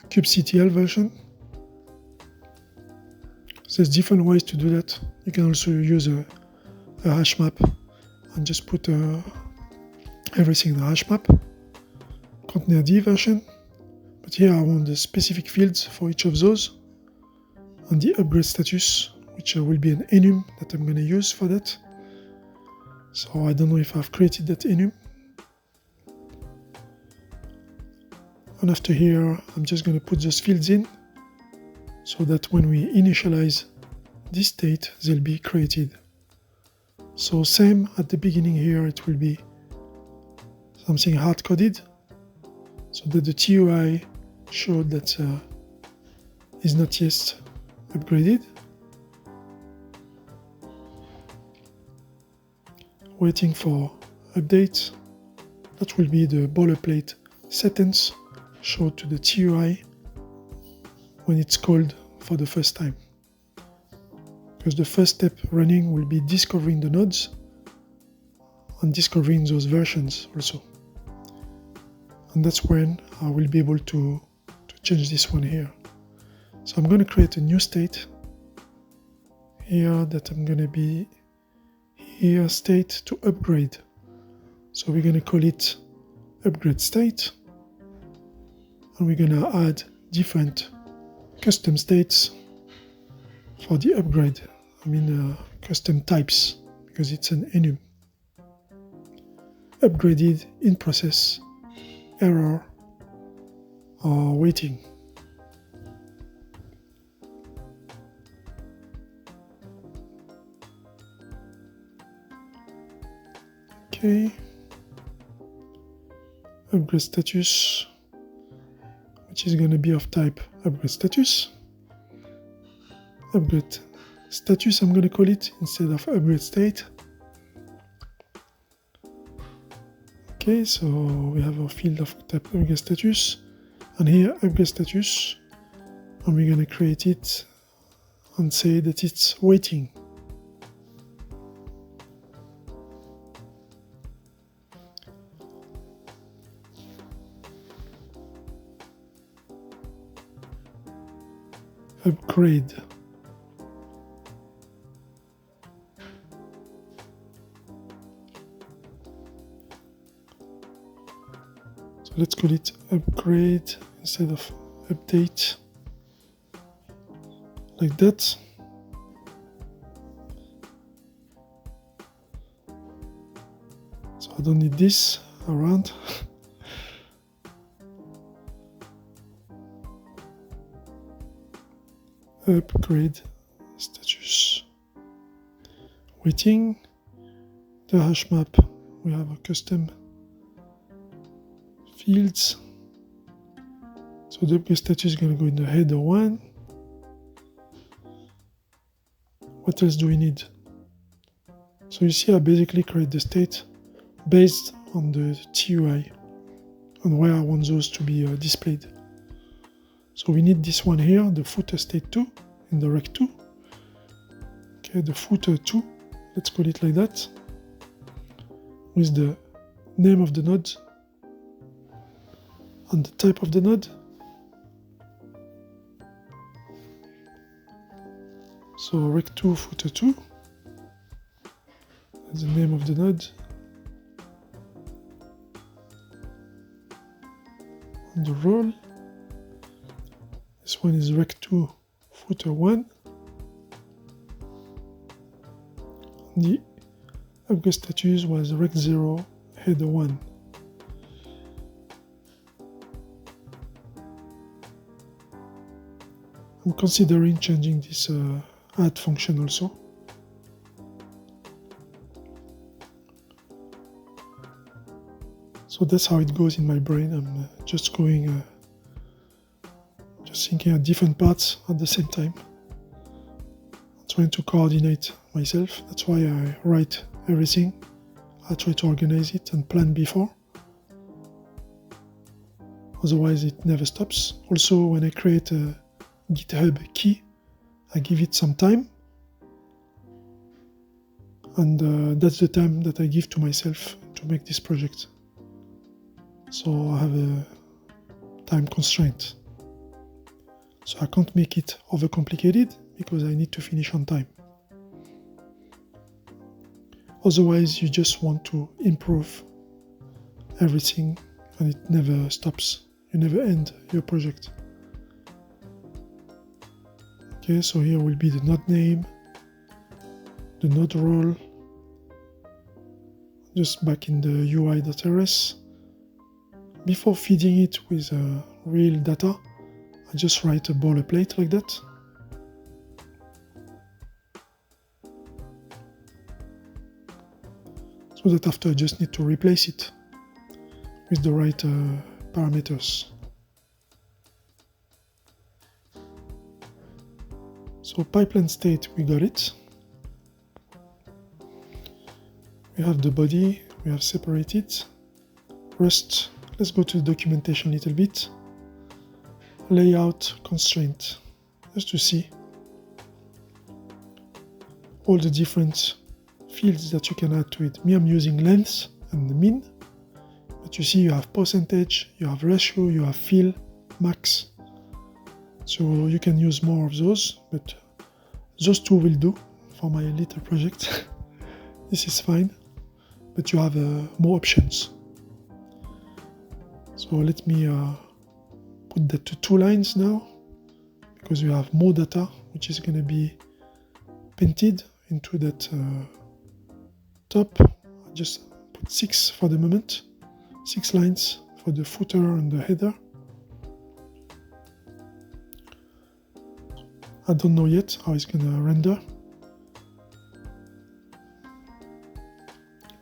kubectl version. So there's different ways to do that. You can also use a hash map and just put everything in the hash map. Containerd version. But here I want the specific fields for each of those. And the upgrade status, which will be an enum that I'm going to use for that. So I don't know if I've created that enum. And after here, I'm just going to put those fields in so that when we initialize this state, they'll be created. So same at the beginning here, it will be something hard-coded so that the TUI showed that is not yet upgraded. Waiting for update. That will be the boilerplate sentence showed to the TUI when it's called for the first time. Because the first step running will be discovering the nodes and discovering those versions also. And that's when I will be able to change this one here. So I'm going to create a new state here that I'm going to be here state to upgrade. So we're going to call it upgrade state. And we're going to add different custom states for the upgrade. I mean custom types, because it's an enum. Upgraded, in process, error, or waiting. Okay. Upgrade status, which is going to be of type upgrade status. Upgrade status, I'm going to call it instead of upgrade state. Okay, so we have a field of type upgrade status, and here upgrade status, and we're going to create it and say that it's waiting. Upgrade. So let's call it upgrade instead of update, like that. So I don't need this around. Upgrade status. Waiting. The hash map, we have a custom fields. So the upgrade status is going to go in the header 1. What else do we need? So you see I basically create the state based on the TUI, on where I want those to be displayed. So we need this one here, the footer state 2 in the rec 2. Okay, the footer 2, let's call it like that, with the name of the node and the type of the node. So rec2 footer 2, that's the name of the node. And the role, this one is rec2 footer 1. The upgrade status was rec0 header 1. I'm considering changing this add function also. So that's how it goes in my brain. I'm just going, just thinking of different parts at the same time. I'm trying to coordinate myself. That's why I write everything. I try to organize it and plan before. Otherwise it never stops. Also, when I create a GitHub key, I give it some time. And that's the time that I give to myself to make this project. So I have a time constraint. So I can't make it overcomplicated because I need to finish on time. Otherwise, you just want to improve everything and it never stops. You never end your project. Okay, so here will be the node name, the node role, just back in the UI.rs. Before feeding it with real data, I just write a boilerplate like that. So that after I just need to replace it with the right parameters. So pipeline state, we got it. We have the body, we have separated. Rest, let's go to the documentation a little bit. Layout constraint, just to see all the different fields that you can add to it. Me, I'm using length and the min, but you see you have percentage, you have ratio, you have fill, max. So you can use more of those, but those two will do for my little project. This is fine, but you have more options. So let me put that to 2 lines now, because we have more data, which is going to be painted into that top. I just put 6 for the moment, 6 lines for the footer and the header. I don't know yet how it's going to render,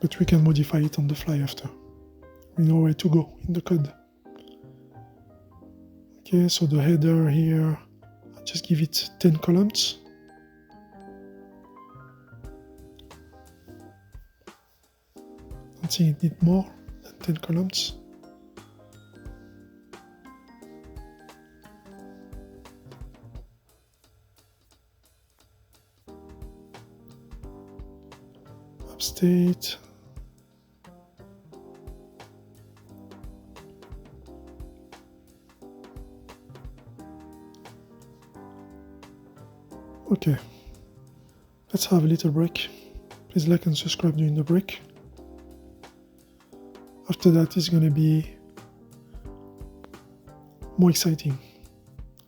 but we can modify it on the fly after. We know where to go in the code. Okay, so the header here, I just give it 10 columns. I think it needs more than 10 columns. Upstate. Okay, let's have a little break. Please like and subscribe during the break. After that, it's going to be more exciting.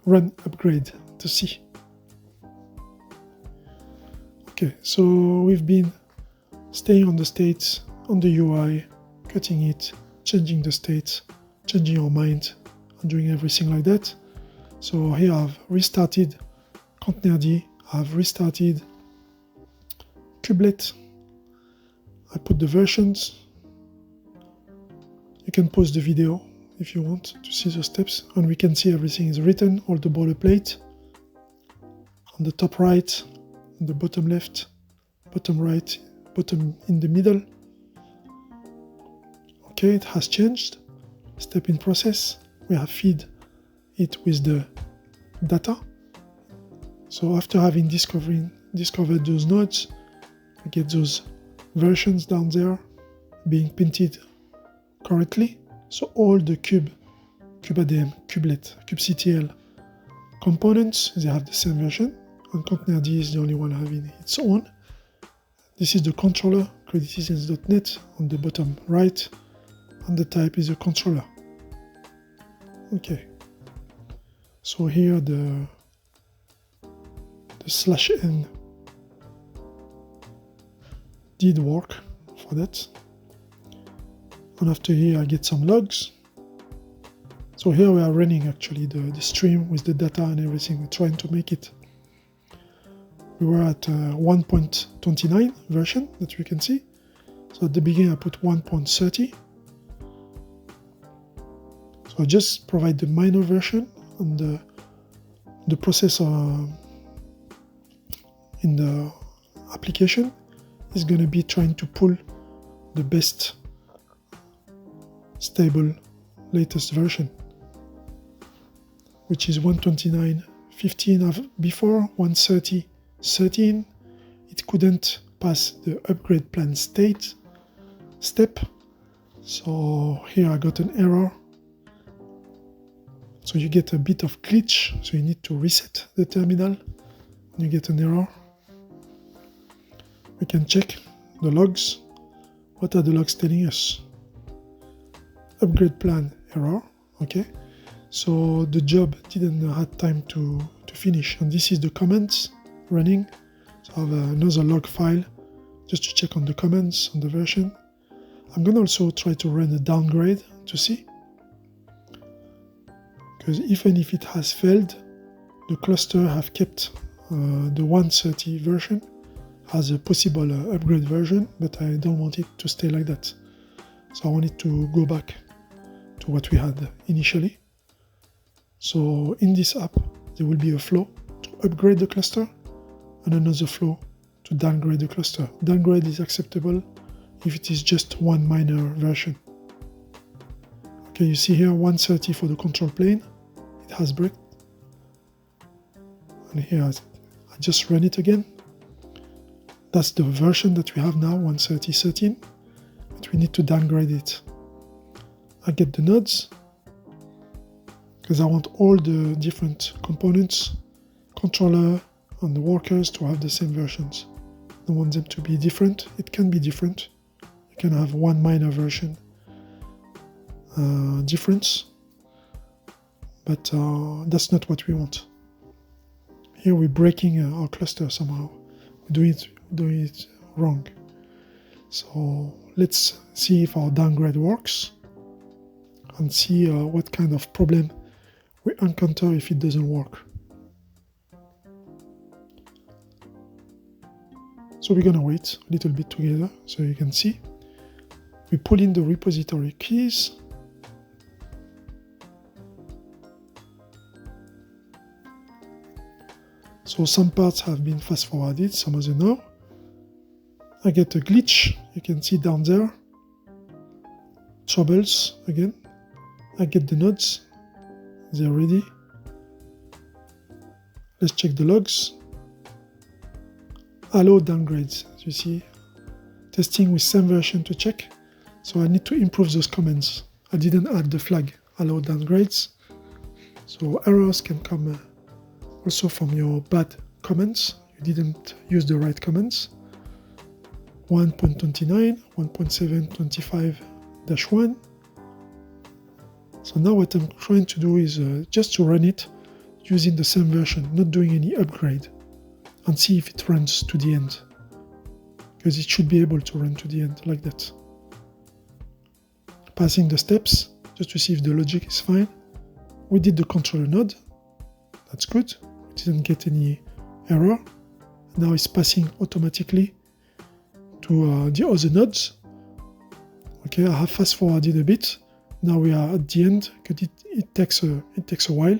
Run upgrade to see. Okay, so we've been staying on the states, on the UI, cutting it, changing the states, changing our mind, and doing everything like that. So here I've restarted Containerd, I've restarted Kubernetes. I put the versions. You can pause the video if you want to see the steps, and we can see everything is written, all the boilerplate on the top right, on the bottom left, bottom right, bottom in the middle. Okay, it has changed. Step in process. We have feed it with the data. So after having discovered those nodes, we get those versions down there being painted correctly. So all the kubeadm, kubelet, kubectl components, they have the same version, and containerd is the only one having its own. This is the controller, Creditizens.net on the bottom right, and the type is a controller. Okay. So here the /n did work for that. And after here I get some logs. So here we are running actually the stream with the data and everything. We're trying to make it. We were at 1.29 version that you can see. So at the beginning I put 1.30. So I just provide the minor version, and the processor in the application is going to be trying to pull the best stable latest version, which is 129.15 before 130.13. It couldn't pass the upgrade plan step. So here I got an error. So you get a bit of glitch. So you need to reset the terminal when you get an error. We can check the logs. What are the logs telling us? Upgrade plan error. Okay. So the job didn't have time to finish. And this is the comments running. So I have another log file just to check on the comments on the version. I'm going to also try to run a downgrade to see. Because even if it has failed, the cluster have kept the 130 version as a possible upgrade version, but I don't want it to stay like that. So I want it to go back to what we had initially. So in this app, there will be a flow to upgrade the cluster and another flow to downgrade the cluster. Downgrade is acceptable if it is just one minor version. Okay, you see here 130 for the control plane. It has break. And here I just run it again. That's the version that we have now, 130.13, but we need to downgrade it. I get the nodes, because I want all the different components, controller and the workers to have the same versions. I don't want them to be different. It can be different. You can have one minor version difference, but that's not what we want. Here we're breaking our cluster somehow. We're doing it wrong. So let's see if our downgrade works and see what kind of problem we encounter if it doesn't work. So we're gonna wait a little bit together so you can see. We pull in the repository keys. So some parts have been fast forwarded, some of them no. I get a glitch, you can see down there. Troubles again. I get the nodes, they're ready. Let's check the logs. Allow downgrades, as you see. Testing with same version to check. So I need to improve those comments. I didn't add the flag allow downgrades. So errors can come also from your bad comments. You didn't use the right comments. 1.29, 1.725-1. So now what I'm trying to do is just to run it using the same version, not doing any upgrade, and see if it runs to the end. Because it should be able to run to the end like that. Passing the steps, just to see if the logic is fine. We did the controller node. That's good. We didn't get any error. Now it's passing automatically to the other nodes. Okay, I have fast forwarded a bit. Now we are at the end, because it takes a while.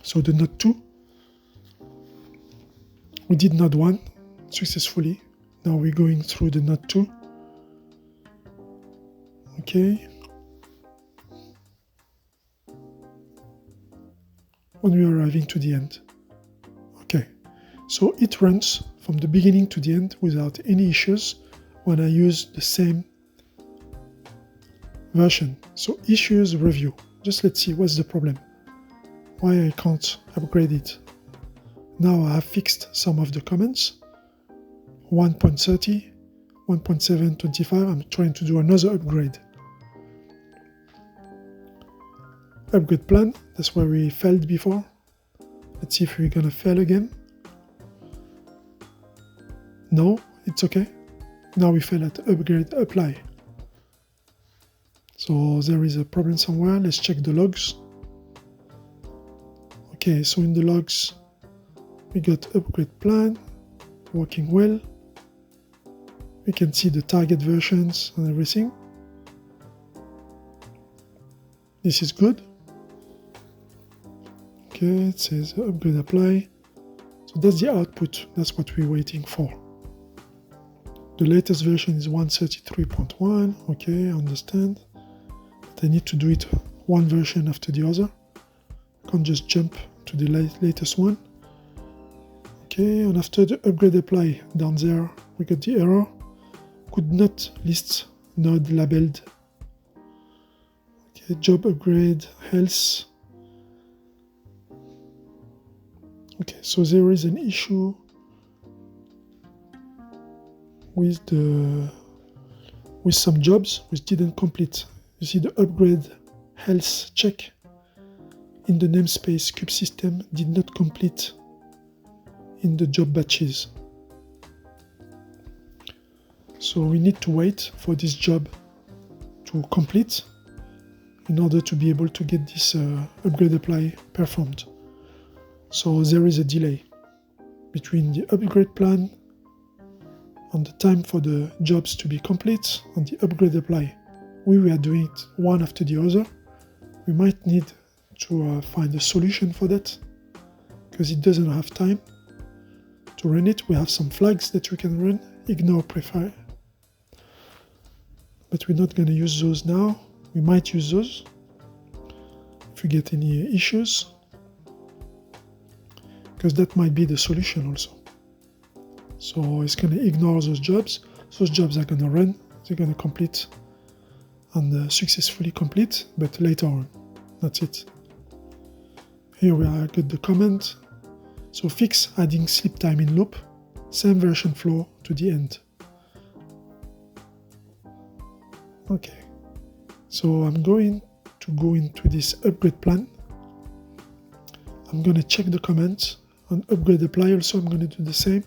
So the node 2, we did node 1 successfully. Now we're going through the node 2. Okay. When we are arriving to the end. Okay. So it runs from the beginning to the end without any issues when I use the same version. So issues review. Just let's see what's the problem. Why I can't upgrade it. Now I have fixed some of the comments. 1.30, 1.725, I'm trying to do another upgrade. Upgrade plan, that's where we failed before. Let's see if we're gonna fail again. No, it's okay. Now we fail at upgrade apply. So there is a problem somewhere. Let's check the logs. Okay, so in the logs, we got upgrade plan, working well. We can see the target versions and everything. This is good. Okay, it says upgrade apply. So that's the output. That's what we're waiting for. The latest version is 133.1. Okay, I understand. But I need to do it one version after the other. Can't just jump to the latest one. Okay, and after the upgrade apply down there, we got the error. Could not list node labeled. Okay, job upgrade, health. Okay, so there is an issue with some jobs which didn't complete. You see the upgrade health check in the namespace kube system did not complete in the job batches. So we need to wait for this job to complete in order to be able to get this upgrade apply performed. So there is a delay between the upgrade plan and the time for the jobs to be complete and the upgrade apply. We were doing it one after the other. We might need to find a solution for that because it doesn't have time to run it. We have some flags that we can run, ignore prefer, but we're not going to use those now. We might use those if we get any issues, because that might be the solution also. So it's going to ignore those jobs. Those jobs are going to run, they're going to complete and successfully complete, but later on. That's it. Here we are, got the comment. So fix adding sleep time in loop, same version flow to the end. Okay, so I'm going to go into this upgrade plan. I'm going to check the comments on upgrade apply. Also, I'm going to do the same.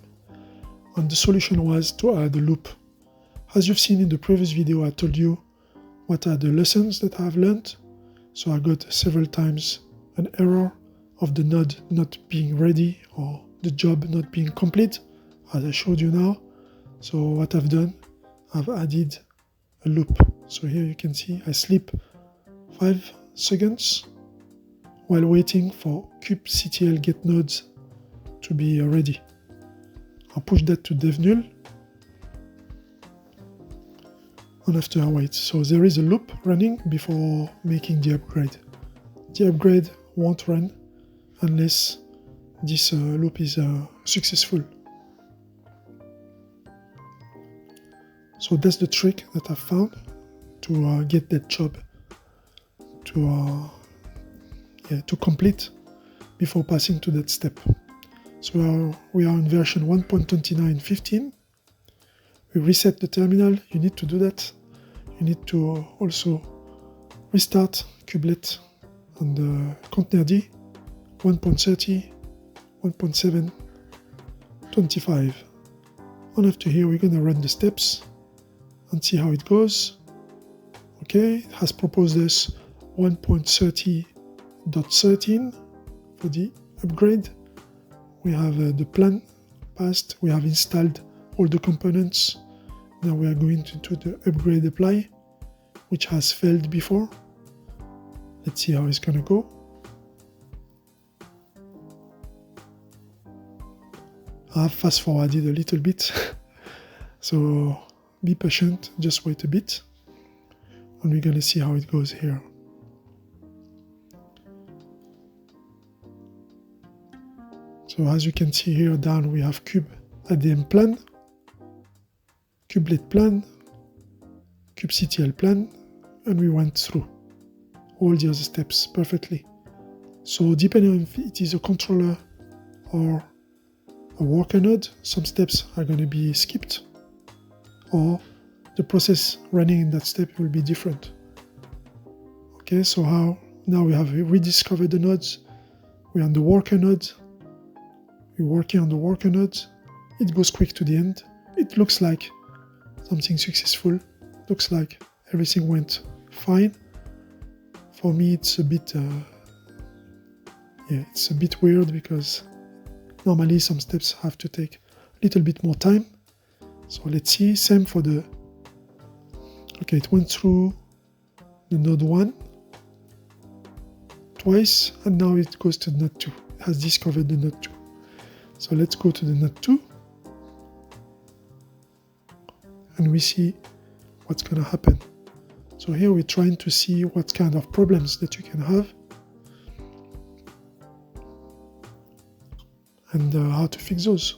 And the solution was to add a loop. As you've seen in the previous video, I told you what are the lessons that I've learned. So I got several times an error of the node not being ready or the job not being complete, as I showed you now. So what I've done, I've added a loop. So here you can see I sleep 5 seconds while waiting for kubectl get nodes to be ready. I'll push that to dev null, and after I wait. So there is a loop running before making the upgrade. The upgrade won't run unless this loop is successful. So that's the trick that I found to get that job to complete before passing to that step. So we are in version 1.29.15. We reset the terminal. You need to do that. You need to also restart kubelet and containerd 1.30, 1.7.25. And after here, we're going to run the steps and see how it goes. Okay, it has proposed us 1.30.13 for the upgrade. We have the plan passed. We have installed all the components. Now we are going to do the upgrade apply, which has failed before. Let's see how it's gonna go. I have fast forwarded a little bit, so be patient, just wait a bit, and we're gonna see how it goes here. So as you can see here down, we have kube ADM plan, kubelet plan, kubectl plan, and we went through all the other steps perfectly. So depending on if it is a controller or a worker node, some steps are going to be skipped, or the process running in that step will be different. Okay, so now we have rediscovered the nodes. We're on the worker node. We're working on the worker node. It goes quick to the end. It looks like something successful. Looks like everything went fine. For me, it's a bit, it's a bit weird because normally some steps have to take a little bit more time. So let's see, same for the, okay, it went through the node 1 twice, and now it goes to node 2. It has discovered the node 2. So let's go to the node 2, and we see what's going to happen. So here we're trying to see what kind of problems that you can have and how to fix those.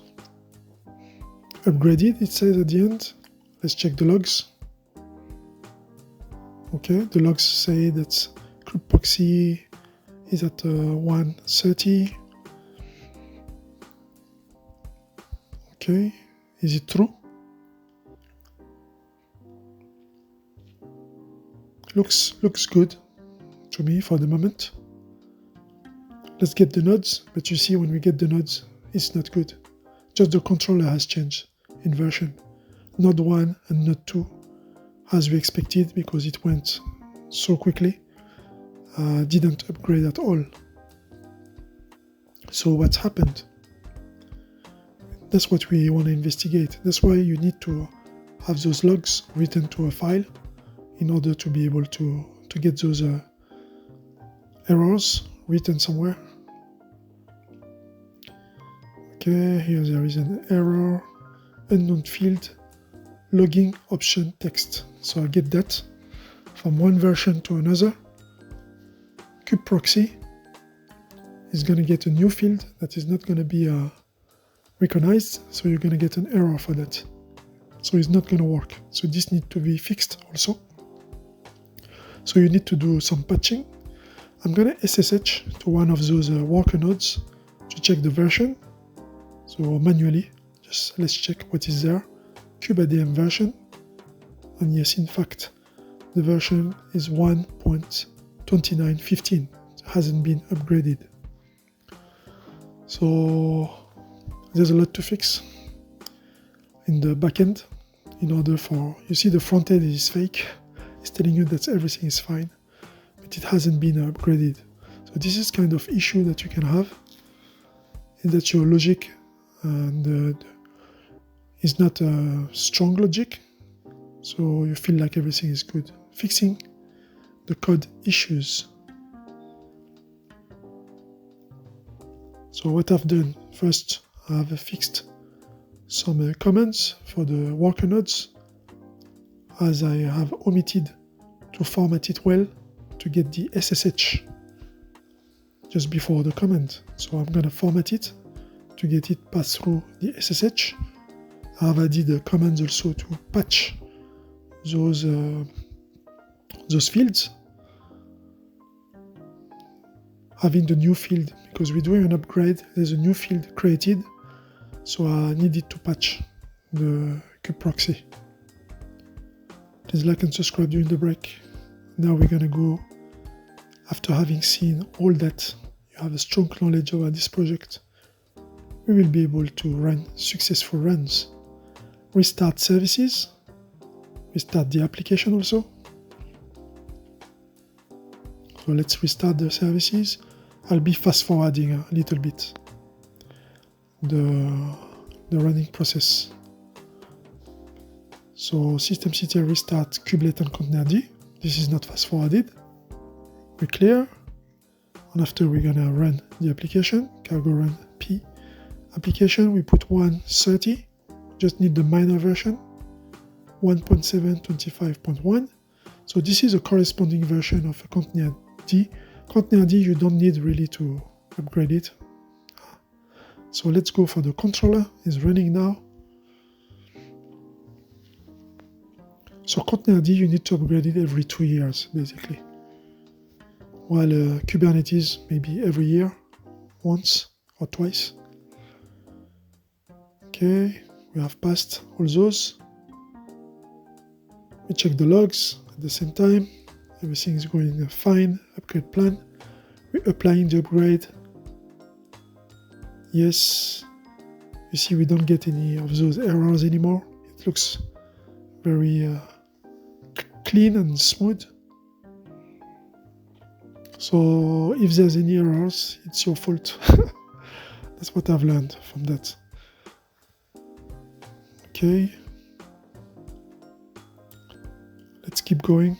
Upgraded, it says at the end. Let's check the logs. Okay, the logs say that group proxy is at 130. Okay, is it true? Looks good to me for the moment. Let's get the nodes, but you see when we get the nodes, it's not good. Just the controller has changed in version. Node 1 and node 2, as we expected, because it went so quickly, didn't upgrade at all. So what's happened? That's what we want to investigate. That's why you need to have those logs written to a file in order to be able to get those errors written somewhere. Okay, here there is an error, unknown field, logging option text. So I get that from one version to another. Kube proxy is going to get a new field that is not going to be recognized, so you're going to get an error for that. So it's not going to work. So this needs to be fixed also. So you need to do some patching. I'm going to SSH to one of those worker nodes to check the version. So manually, just let's check what is there. KubeADM version. And yes, in fact, the version is 1.2915. It hasn't been upgraded. So there's a lot to fix in the backend in order for, you see the front end is fake. It's telling you that everything is fine, but it hasn't been upgraded. So this is kind of issue that you can have, is that your logic is not a strong logic, so you feel like everything is good. Fixing the code issues. So what I've done, first I have fixed some comments for the worker nodes, as I have omitted to format it well to get the SSH just before the comment. So I'm going to format it to get it passed through the SSH. I have added the commands also to patch those fields. Having the new field, because we're doing an upgrade, there's a new field created, so I needed to patch the kube proxy. Please like and subscribe during the break. Now we're going to go, after having seen all that, you have a strong knowledge about this project, we will be able to run successful runs. Restart services, restart the application also. So let's restart the services. I'll be fast forwarding a little bit the running process. So systemctl restart kubelet and containerd. This is not fast forwarded. we clear, and after we're gonna run the application, cargo run p application, we put 130, just need the minor version, 1.7.25.1. So this is a corresponding version of a container D. Container D, you don't need really to upgrade it. So let's go for the controller, it's running now. So container D, you need to upgrade it every 2 years, basically. While Kubernetes, maybe every year, once or twice. Okay, we have passed all those. We check the logs at the same time. Everything is going fine. Upgrade plan. We're applying the upgrade. Yes. You see, we don't get any of those errors anymore. It looks very clean and smooth. So if there's any errors, it's your fault. That's what I've learned from that. Okay. Let's keep going.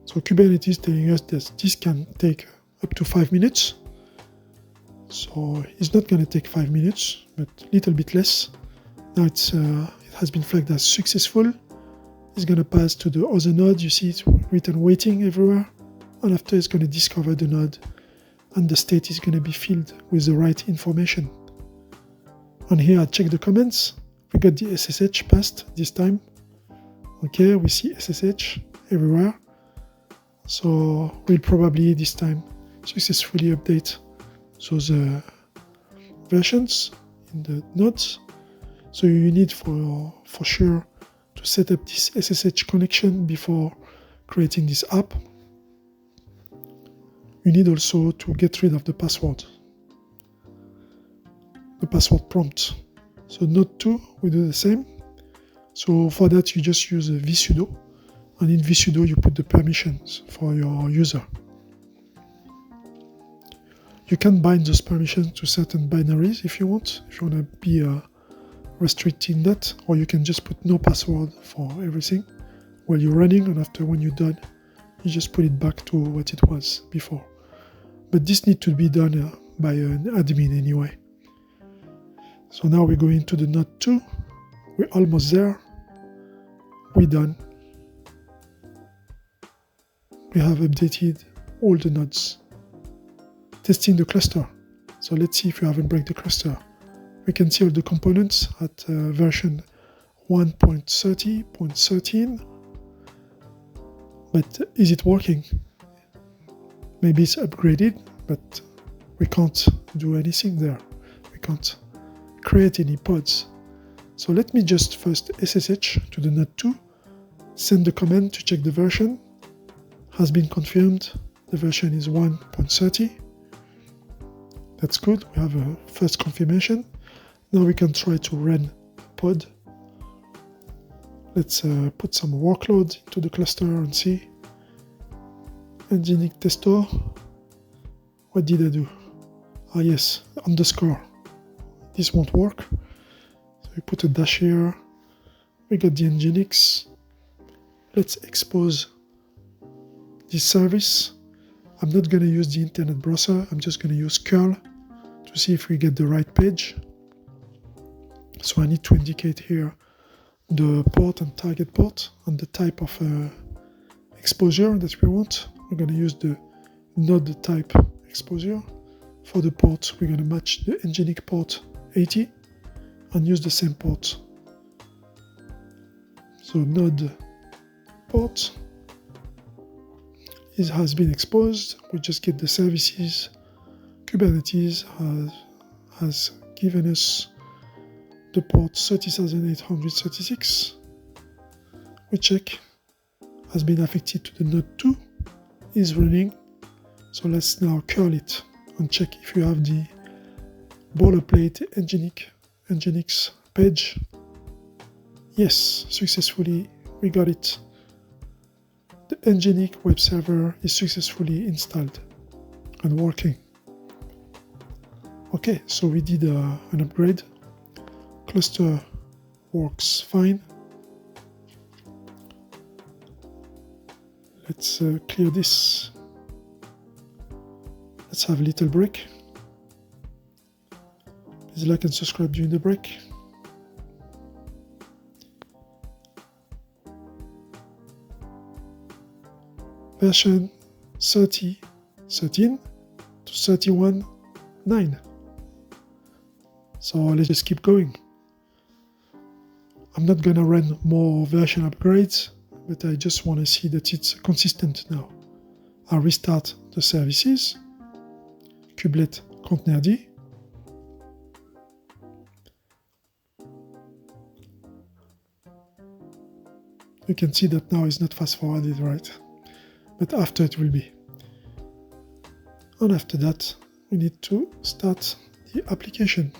So Kubernetes is telling us that this can take up to 5 minutes. So it's not going to take 5 minutes, but a little bit less. Now it has been flagged as successful. It's going to pass to the other node. You see it's written waiting everywhere. And after it's going to discover the node. And the state is going to be filled with the right information. And here I check the comments. We got the SSH passed this time. Okay, we see SSH everywhere. So we'll probably this time successfully update those versions in the nodes. So you need for sure to set up this SSH connection before creating this app. You need also to get rid of the password prompt. So node 2, we do the same. So for that, you just use a vsudo, and in vsudo, you put the permissions for your user. You can bind those permissions to certain binaries if you want to be restricting that, or you can just put no password for everything while you're running, and after when you're done, you just put it back to what it was before. But this needs to be done by an admin anyway. So now we're going to the node 2. We're almost there. We're done. We have updated all the nodes. Testing the cluster. So let's see if we haven't break the cluster. We can see all the components at version 1.30.13. But is it working? Maybe it's upgraded, but we can't do anything there. We can't create any pods. So let me just first SSH to the node 2, send the command to check the version. Has been confirmed. The version is 1.30. That's good. We have a first confirmation. Now we can try to run a pod. Let's put some workload into the cluster and see. Agentic tester. What did I do? Ah yes, underscore. This won't work. So we put a dash here. We got the Nginx. Let's expose this service. I'm not going to use the internet browser. I'm just going to use curl to see if we get the right page. So I need to indicate here the port and target port and the type of exposure that we want. We're going to use the node type exposure. For the port, we're going to match the Nginx port 80 and use the same port. So node port has been exposed. We just get the services. Kubernetes has given us the port 30,836. We check. Has been affected to the node 2. Is running. So let's now curl it and check if you have the boilerplate Nginx page. Yes, successfully we got it. The Nginx web server is successfully installed and working. Okay, so we did an upgrade. Cluster works fine. Let's clear this. Let's have a little break. Please like and subscribe during the break. Version 30.13 to 31.9. So let's just keep going. I'm not gonna run more version upgrades, but I just want to see that it's consistent now. I'll restart the services, kubelet containerd. You can see that now it's not fast forwarded, right? But after it will be. And after that, we need to start the application.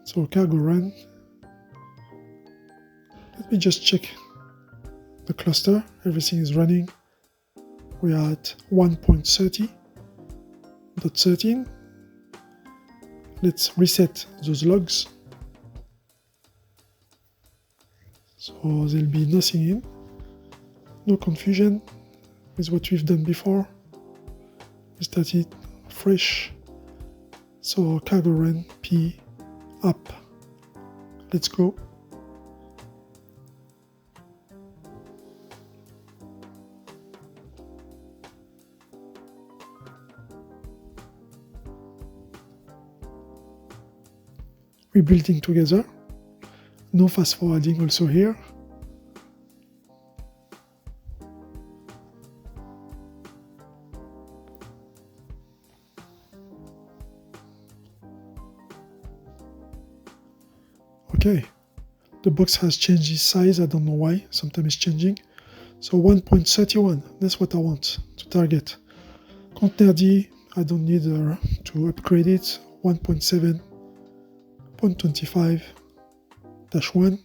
So cargo run. Let me just check the cluster. Everything is running. We are at 1.30.13. Let's reset those logs. So there'll be nothing in. No confusion with what we've done before. We started fresh. So cargo run p up. Let's go. Rebuilding together. No fast forwarding also here. Okay, the box has changed its size. I don't know why. Sometimes it's changing. So 1.31, that's what I want to target. Containerd, I don't need to upgrade it. 1.7.25-1.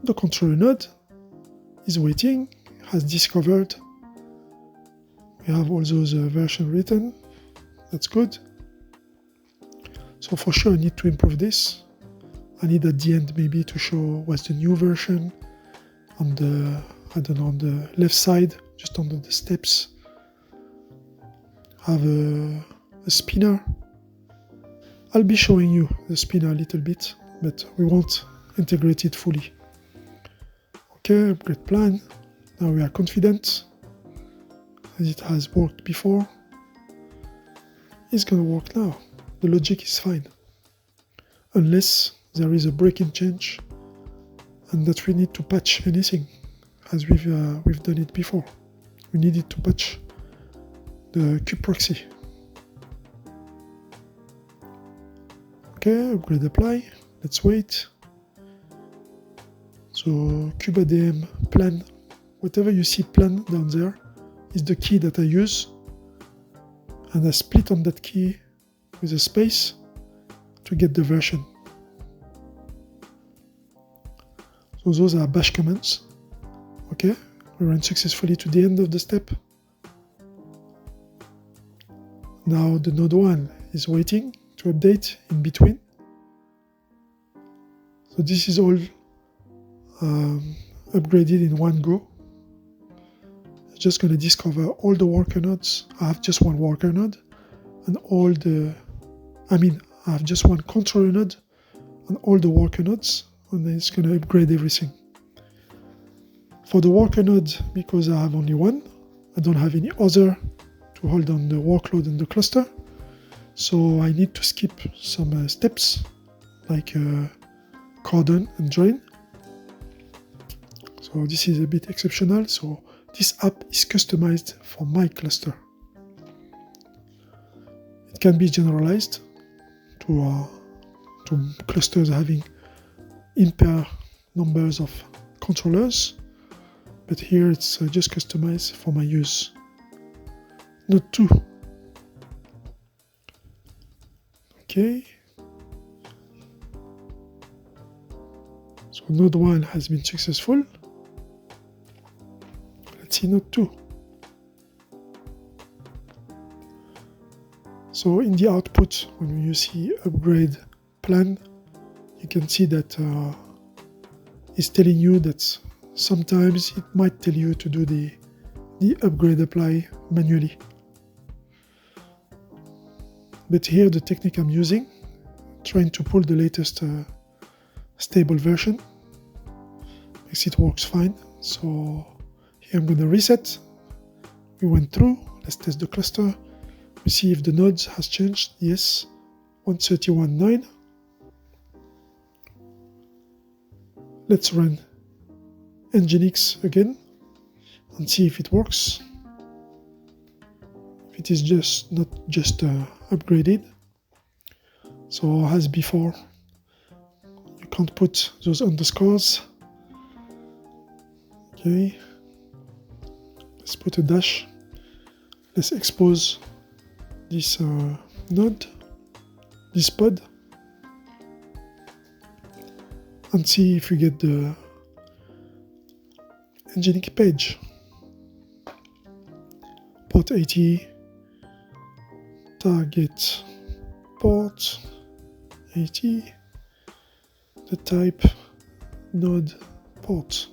The controller node is waiting, has discovered. We have all those versions written. That's good. So for sure I need to improve this. I need at the end maybe to show what's the new version on the, I don't know, on the left side, just under the steps. Have a spinner. I'll be showing you the spinner a little bit, but we won't integrate it fully. Okay, upgrade plan. Now we are confident as it has worked before. It's gonna work now. The logic is fine. Unless there is a breaking change and that we need to patch anything as we've done it before. We needed to patch the kube proxy. Okay, upgrade apply. Let's wait. So kubeadm plan, whatever you see plan down there is the key that I use, and I split on that key with a space to get the version. So those are bash commands. Okay, we ran successfully to the end of the step. Now the node 1 is waiting to update in between. So this is all upgraded in one go. I'm just going to discover all the worker nodes. I have just one worker node and I have just one controller node and all the worker nodes, and then it's going to upgrade everything. For the worker node, because I have only one, I don't have any other to hold on the workload in the cluster. So I need to skip some steps like cordon and join. So this is a bit exceptional. So this app is customized for my cluster. It can be generalized to clusters having impair numbers of controllers, but here it's just customized for my use. Node 2. Okay. So node 1 has been successful. see node 2. So in the output, when you see upgrade plan, you can see that it's telling you that sometimes it might tell you to do the upgrade apply manually. But here the technique I'm using, trying to pull the latest stable version, makes it works fine. So here I'm going to reset. We went through. Let's test the cluster. We see if the nodes has changed. Yes, 131.9. Let's run Nginx again and see if it works. If it is just not just upgraded. So as before, you can't put those underscores. Okay, let's put a dash. Let's expose this node, this pod, and see if we get the Agentic page. Port 80, target port 80, the type node port.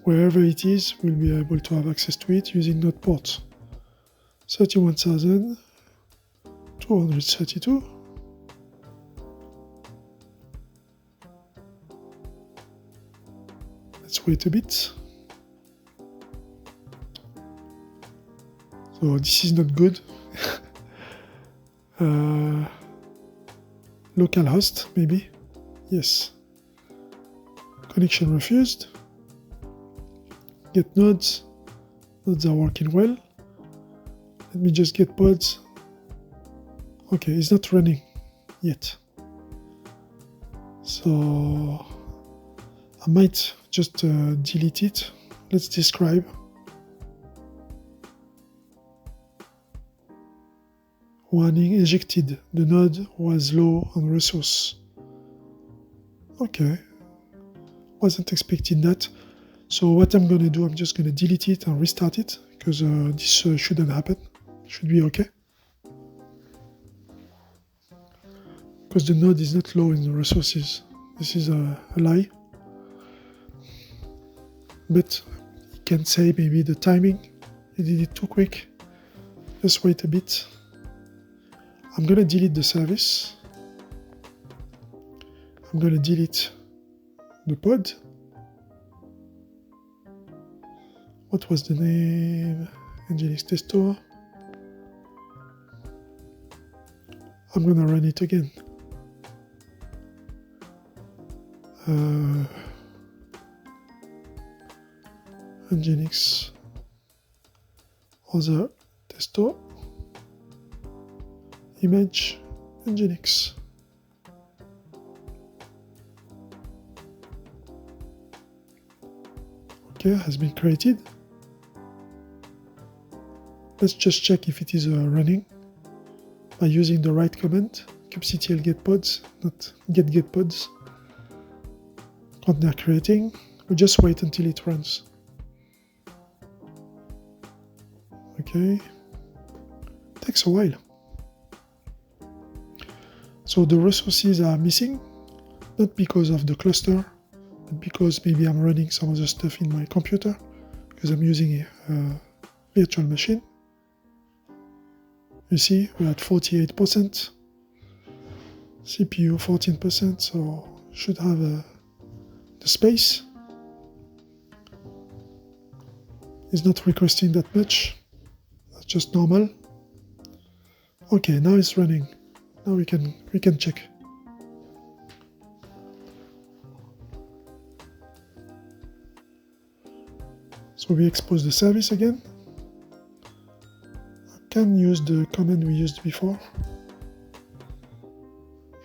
Wherever it is, we'll be able to have access to it using node port. 31,232. Let's wait a bit. So this is not good. Localhost, maybe. Yes. Connection refused. Get nodes. Nodes are working well. Let me just get pods. Okay, it's not running yet. So I might just delete it. Let's describe. Warning ejected. The node was low on resource. Okay. Wasn't expecting that. So what I'm going to do, I'm just going to delete it and restart it because this shouldn't happen. Should be okay. Because the node is not low in the resources. This is a lie. But you can say maybe the timing, you did it too quick. Just wait a bit. I'm going to delete the service. I'm going to delete the pod. What was the name? Nginx tester. I'm going to run it again. Nginx other tester. Image Nginx. Okay, has been created. Let's just check if it is running by using the right command, kubectl get pods, not get pods. Container creating. We just wait until it runs. Okay, takes a while. So the resources are missing, not because of the cluster, but because maybe I'm running some other stuff in my computer, because I'm using a virtual machine. You see, we're at 48%, CPU 14%, so should have the space. It's not requesting that much, that's just normal. Okay, now it's running. Now we can check. So we expose the service again. I can use the command we used before.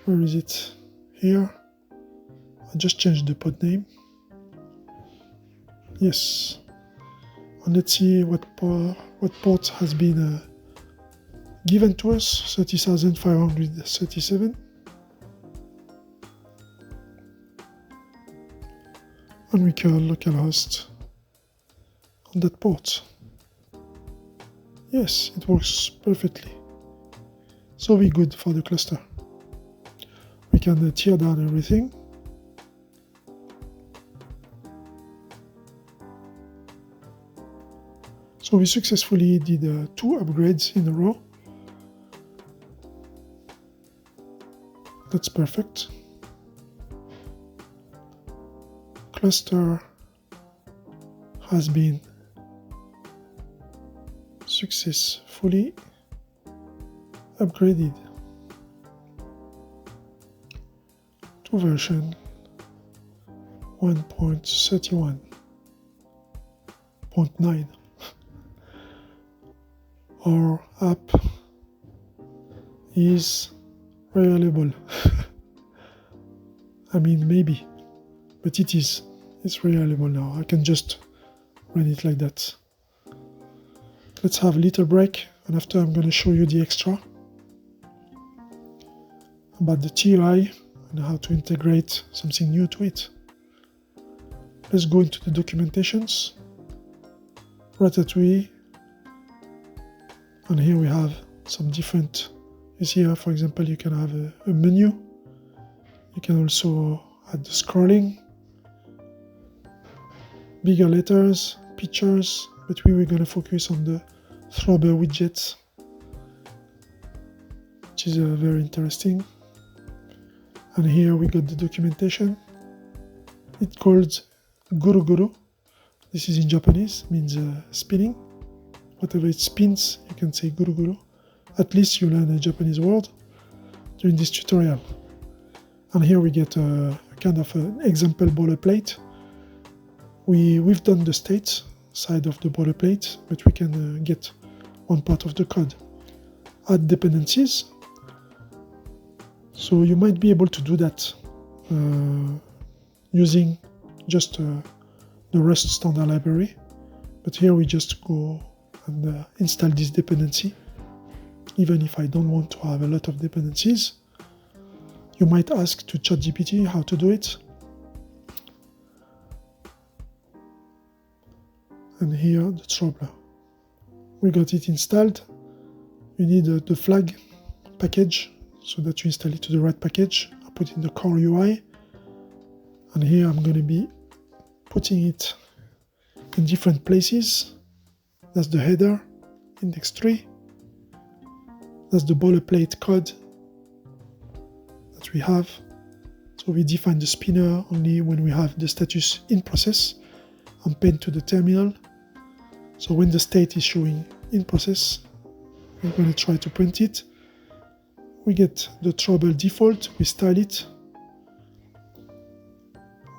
Where is it? Here. I just changed the pod name. Yes. And let's see what port has been given to us, 30,537. And we curl localhost on that port. Yes, it works perfectly. So we're good for the cluster. We can tear down everything. So we successfully did 2 upgrades in a row. That's perfect. Cluster has been successfully upgraded to version 1.31.9. Our app is reliable. I mean, maybe, but it is. It's reliable now. I can just run it like that. Let's have a little break, and after I'm going to show you the extra about the TUI and how to integrate something new to it. Let's go into the documentations. Ratatouille. And here we have some different, you see here, for example, you can have a menu. You can also add the scrolling, bigger letters, pictures, but we were going to focus on the Throbber widget, which is very interesting. And here we got the documentation. It's called Guru Guru. This is in Japanese, means spinning. Whatever it spins, you can say Guru Guru. At least you learn a Japanese word during this tutorial. And here we get a kind of an example boilerplate. We've done the state side of the boilerplate, but we can get one part of the code. Add dependencies. So you might be able to do that using just the Rust standard library. But here we just go and install this dependency. Even if I don't want to have a lot of dependencies, you might ask to ChatGPT how to do it. And here the troubler. We got it installed. You need the flag package so that you install it to the right package. I put in the core UI. And here I'm going to be putting it in different places. That's the header, index 3. That's the boilerplate code that we have. So we define the spinner only when we have the status in process and pinned to the terminal. So when the state is showing in process, we're going to try to print it. We get the trouble default, we style it.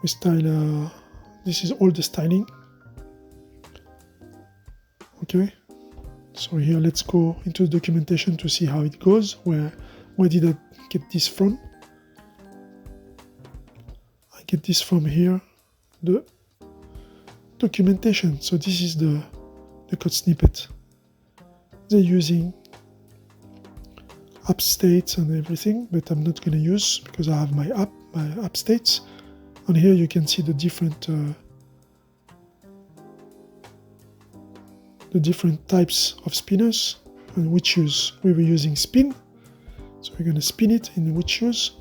We style, this is all the styling. Okay, so here let's go into the documentation to see how it goes. Where did I get this from? I get this from here, the documentation. So this is the code snippet. They're using app states and everything, but I'm not going to use because I have my app states. And here you can see the different types of spinners and which use. We were using spin, so we're going to spin it in which use.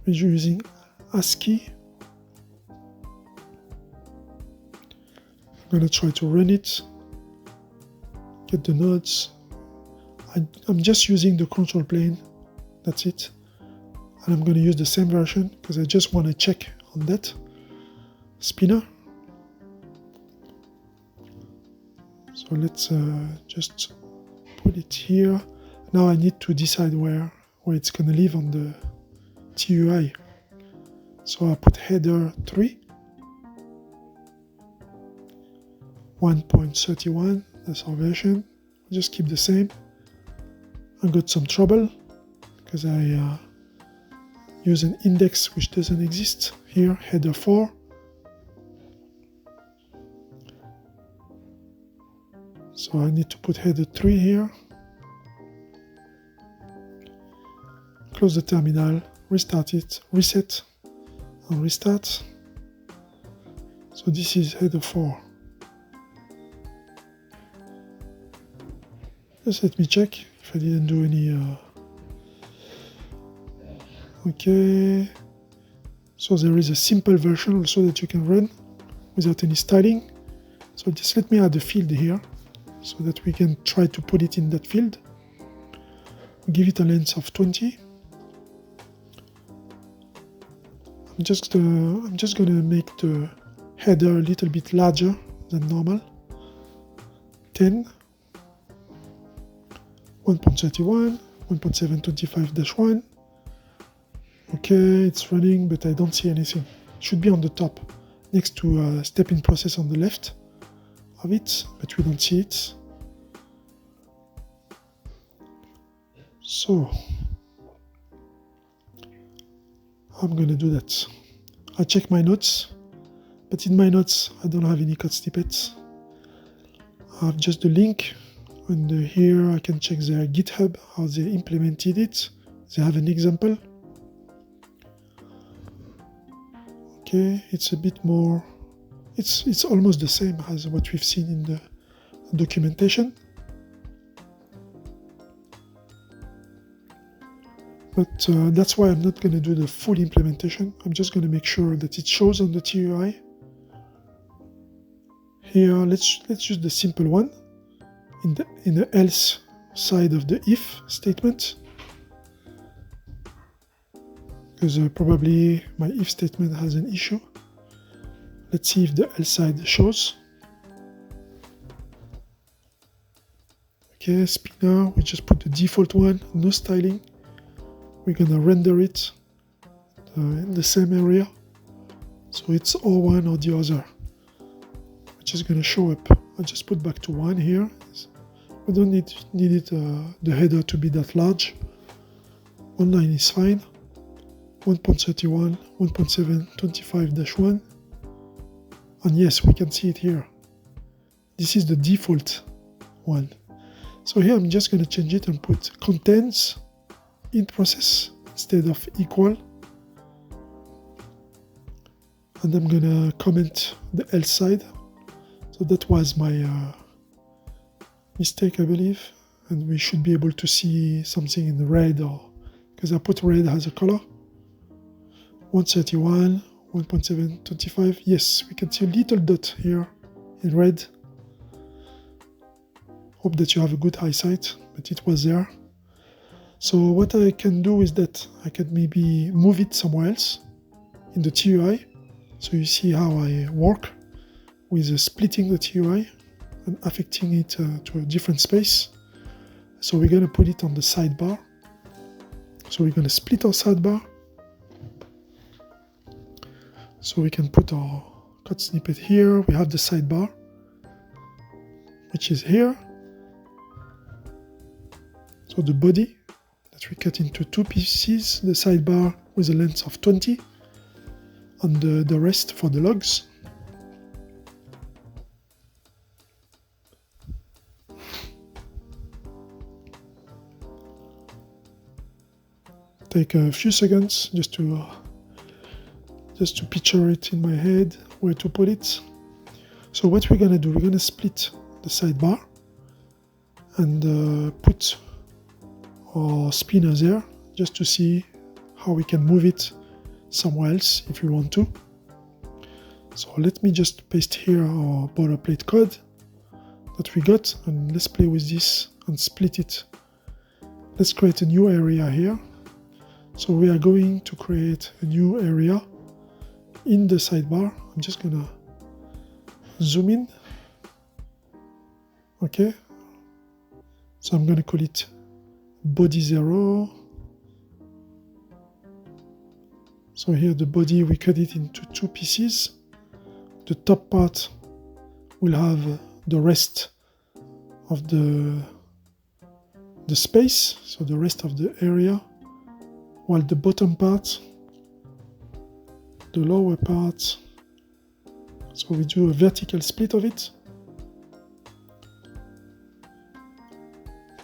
We're using ASCII. I'm going to try to run it, get the nodes. I'm just using the control plane, that's it. And I'm going to use the same version because I just want to check on that spinner. So let's just put it here. Now I need to decide where it's going to live on the TUI. So I put header 3, 1.31, that's our version. I'll just keep the same. I got some trouble because I use an index which doesn't exist. Here, header 4. So I need to put header 3 here. Close the terminal, restart it, reset, and restart. So this is header 4. Just let me check if I didn't do any... Okay. So there is a simple version also that you can run without any styling. So just let me add a field here so that we can try to put it in that field. Give it a length of 20. I'm just gonna make the header a little bit larger than normal. 10, 1.31, 1.725-1. Okay, it's running, but I don't see anything. It should be on the top, next to step in process on the left of it, but we don't see it. So I'm gonna do that. I check my notes, but in my notes I don't have any code snippets. I have just the link, and here I can check their GitHub, how they implemented it. They have an example. Okay, it's a bit more, it's almost the same as what we've seen in the documentation. But that's why I'm not going to do the full implementation. I'm just going to make sure that it shows on the TUI. Here, let's use the simple one in the else side of the if statement. Because probably my if statement has an issue. Let's see if the else side shows. Okay, spinner, we just put the default one, no styling. We're gonna render it in the same area. So it's or one or the other, which is gonna show up. I just put back to 1 here. We don't need it, the header to be that large. 1 line is fine. 1.31, 1.725-1. And yes, we can see it here. This is the default one. So here I'm just going to change it and put contains in process instead of equal. And I'm going to comment the else side. So that was my mistake, I believe. And we should be able to see something in red, or because I put red as a color. 131, 1.725. Yes, we can see a little dot here in red. Hope that you have a good eyesight, but it was there. So what I can do is that I can maybe move it somewhere else in the TUI. So you see how I work with splitting the TUI and affecting it to a different space. So we're going to put it on the sidebar. So we're going to split our sidebar. So we can put our code snippet here. We have the sidebar, which is here. So the body that we cut into 2 pieces, the sidebar with a length of 20, and the rest for the logs. Take a few seconds just to picture it in my head, where to put it. So what we're going to do, we're going to split the sidebar and put our spinner there, just to see how we can move it somewhere else if we want to. So let me just paste here our boilerplate code that we got, and let's play with this and split it. Let's create a new area here. So we are going to create a new area in the sidebar. I'm just gonna zoom in. Okay. So I'm gonna call it body 0. So here the body, we cut it into 2 pieces. The top part will have the rest of the space, so the rest of the area, while the bottom part, the lower part, so we do a vertical split of it.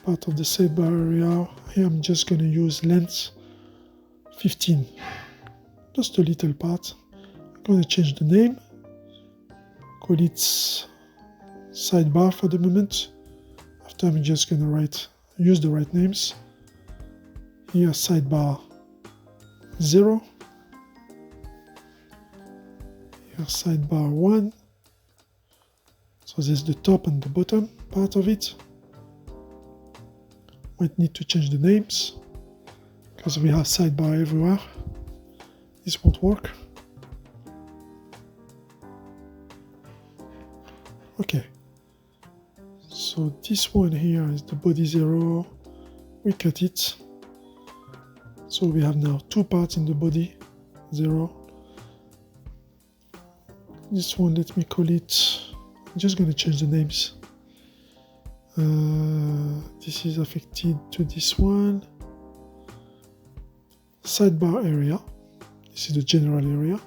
Part of the sidebar area, here I'm just going to use length 15, just a little part. I'm going to change the name, call it sidebar for the moment. After I'm just gonna use the right names. Here sidebar 0. Here sidebar 1. So there's the top and the bottom part of it. Might need to change the names because we have sidebar everywhere. This won't work. Okay. So this one here is the body 0. We cut it. So we have now two parts in the body 0. This one, let me call it, I'm just going to change the names. This is affected to this one. Sidebar area. This is the general area.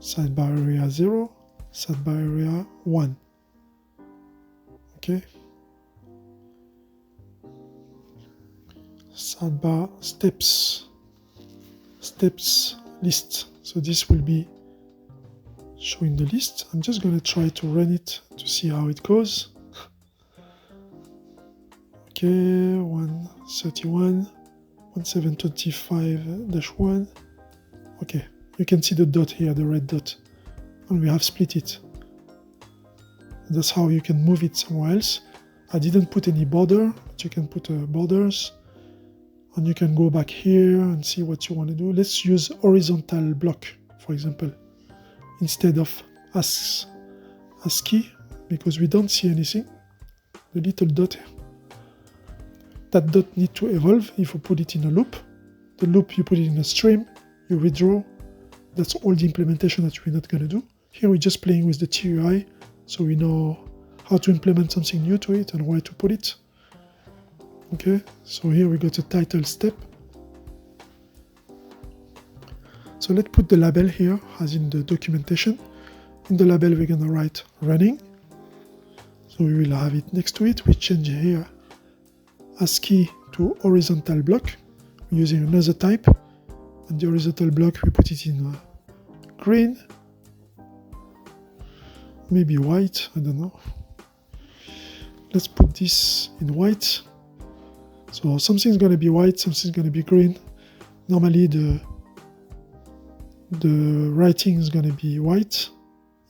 Sidebar area 0. Sidebar area 1. Okay. Sidebar steps list. So this will be showing the list. I'm just going to try to run it to see how it goes. Okay, 131, 1725-1. Okay, you can see the dot here, the red dot, and we have split it. That's how you can move it somewhere else. I didn't put any border, but you can put borders, and you can go back here and see what you want to do. Let's use horizontal block, for example, instead of ASCII, because we don't see anything. The little dot here. That dot need to evolve if you put it in a loop. The loop, you put it in a stream, you redraw. That's all the implementation that we're not going to do. Here we're just playing with the TUI, so we know how to implement something new to it and where to put it. Okay, so here we got a title step. So let's put the label here as in the documentation. In the label we're going to write running. So we will have it next to it. We change here ASCII to horizontal block. We're using another type. And the horizontal block we put it in green. Maybe white, I don't know. Let's put this in white. So something's going to be white, something's going to be green. Normally the writing is going to be white.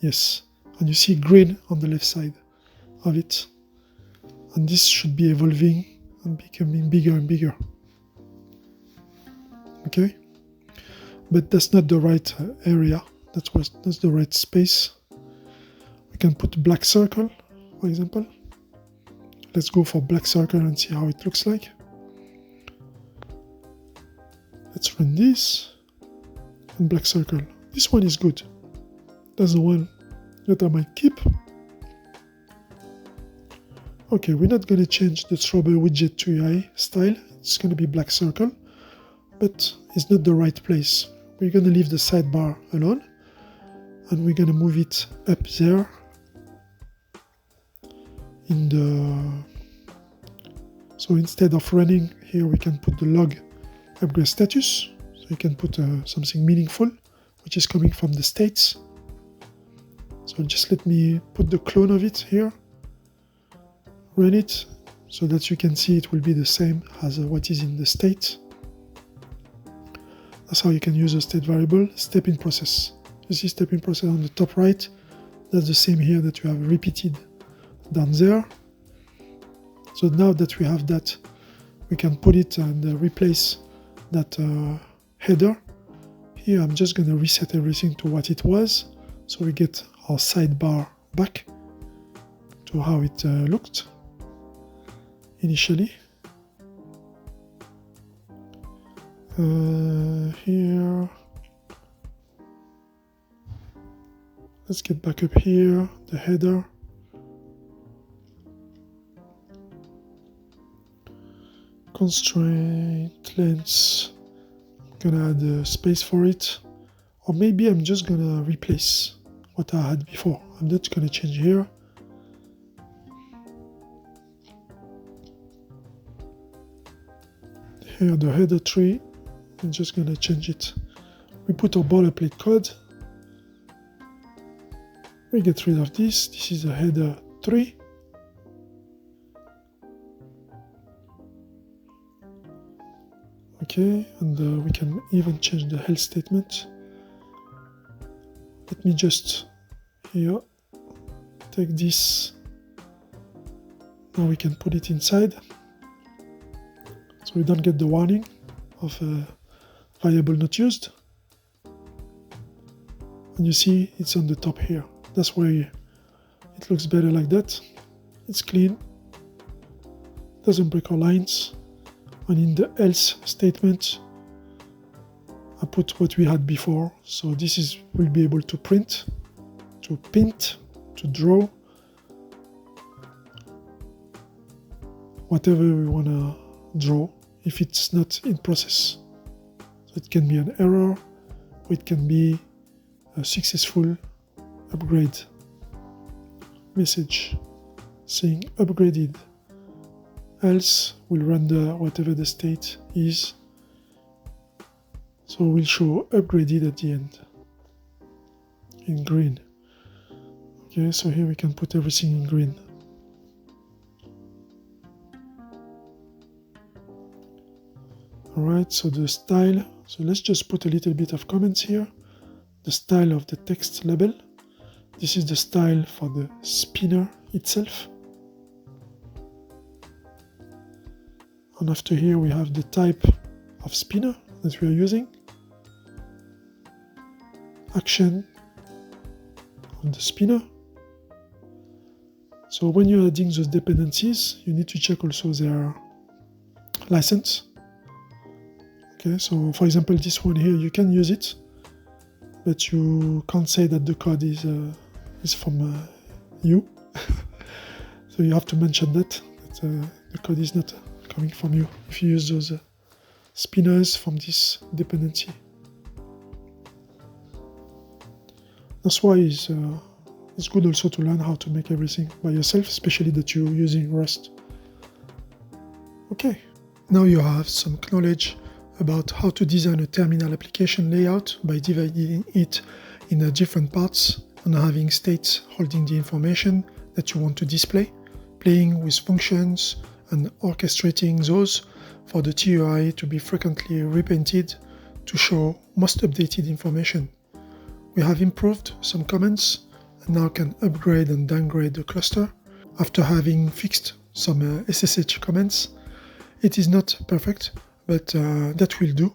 Yes. And you see green on the left side of it. And this should be evolving and becoming bigger and bigger. Okay? But that's not the right area. That's the right space. We can put a black circle, for example. Let's go for black circle and see how it looks like. Let's run this. And black circle. This one is good. That's the one that I might keep. Okay, we're not going to change the Trouble widget TUI style. It's going to be black circle, but it's not the right place. We're going to leave the sidebar alone, and we're going to move it up there in the. So instead of running here, we can put the log upgrade status. So you can put something meaningful, which is coming from the states. So just let me put the clone of it here. Run it so that you can see it will be the same as what is in the state. That's how you can use a state variable. Step in process. You see step in process on the top right. That's the same here that you have repeated down there. So now that we have that, we can put it and replace that header. Here I'm just going to reset everything to what it was. So we get our sidebar back to how it looked initially. Here, let's get back up here, the header. Constraint length, I'm gonna add a space for it. Or maybe I'm just gonna replace what I had before. I'm not gonna change here. Here the header tree, I'm just gonna change it. We put our boilerplate code. We get rid of this. This is a header 3. Okay, and we can even change the else statement. Let me just here take this. Now we can put it inside, so we don't get the warning of a variable not used. And you see it's on the top here. That's why it looks better like that. It's clean, doesn't break our lines. And in the else statement, I put what we had before. So this is will be able to print, to paint, to draw, whatever we want to draw if it's not in process. So it can be an error, or it can be a successful upgrade message saying upgraded. Else will render whatever the state is. So we'll show upgraded at the end in green. Okay, so here we can put everything in green. Alright, so the style, so let's just put a little bit of comments here. The style of the text label. This is the style for the spinner itself. And after here we have the type of spinner that we are using. Action of the spinner. So when you're adding those dependencies, you need to check also their license. Okay, so for example, this one here, you can use it, but you can't say that the code is from you. So you have to mention that the code is not coming from you if you use those spinners from this dependency. That's why it's good also to learn how to make everything by yourself, especially that you're using Rust. Okay, now you have some knowledge about how to design a terminal application layout by dividing it in different parts and having states holding the information that you want to display, playing with functions and orchestrating those for the TUI to be frequently repainted to show most updated information. We have improved some comments and now can upgrade and downgrade the cluster after having fixed some SSH comments. It is not perfect, but that will do,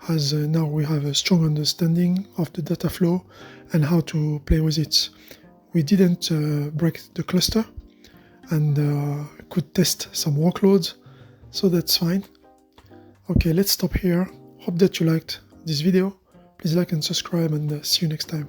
as now we have a strong understanding of the data flow and how to play with it. We didn't break the cluster and could test some workloads, so that's fine. Okay, let's stop here. Hope that you liked this video. Please like and subscribe, and see you next time.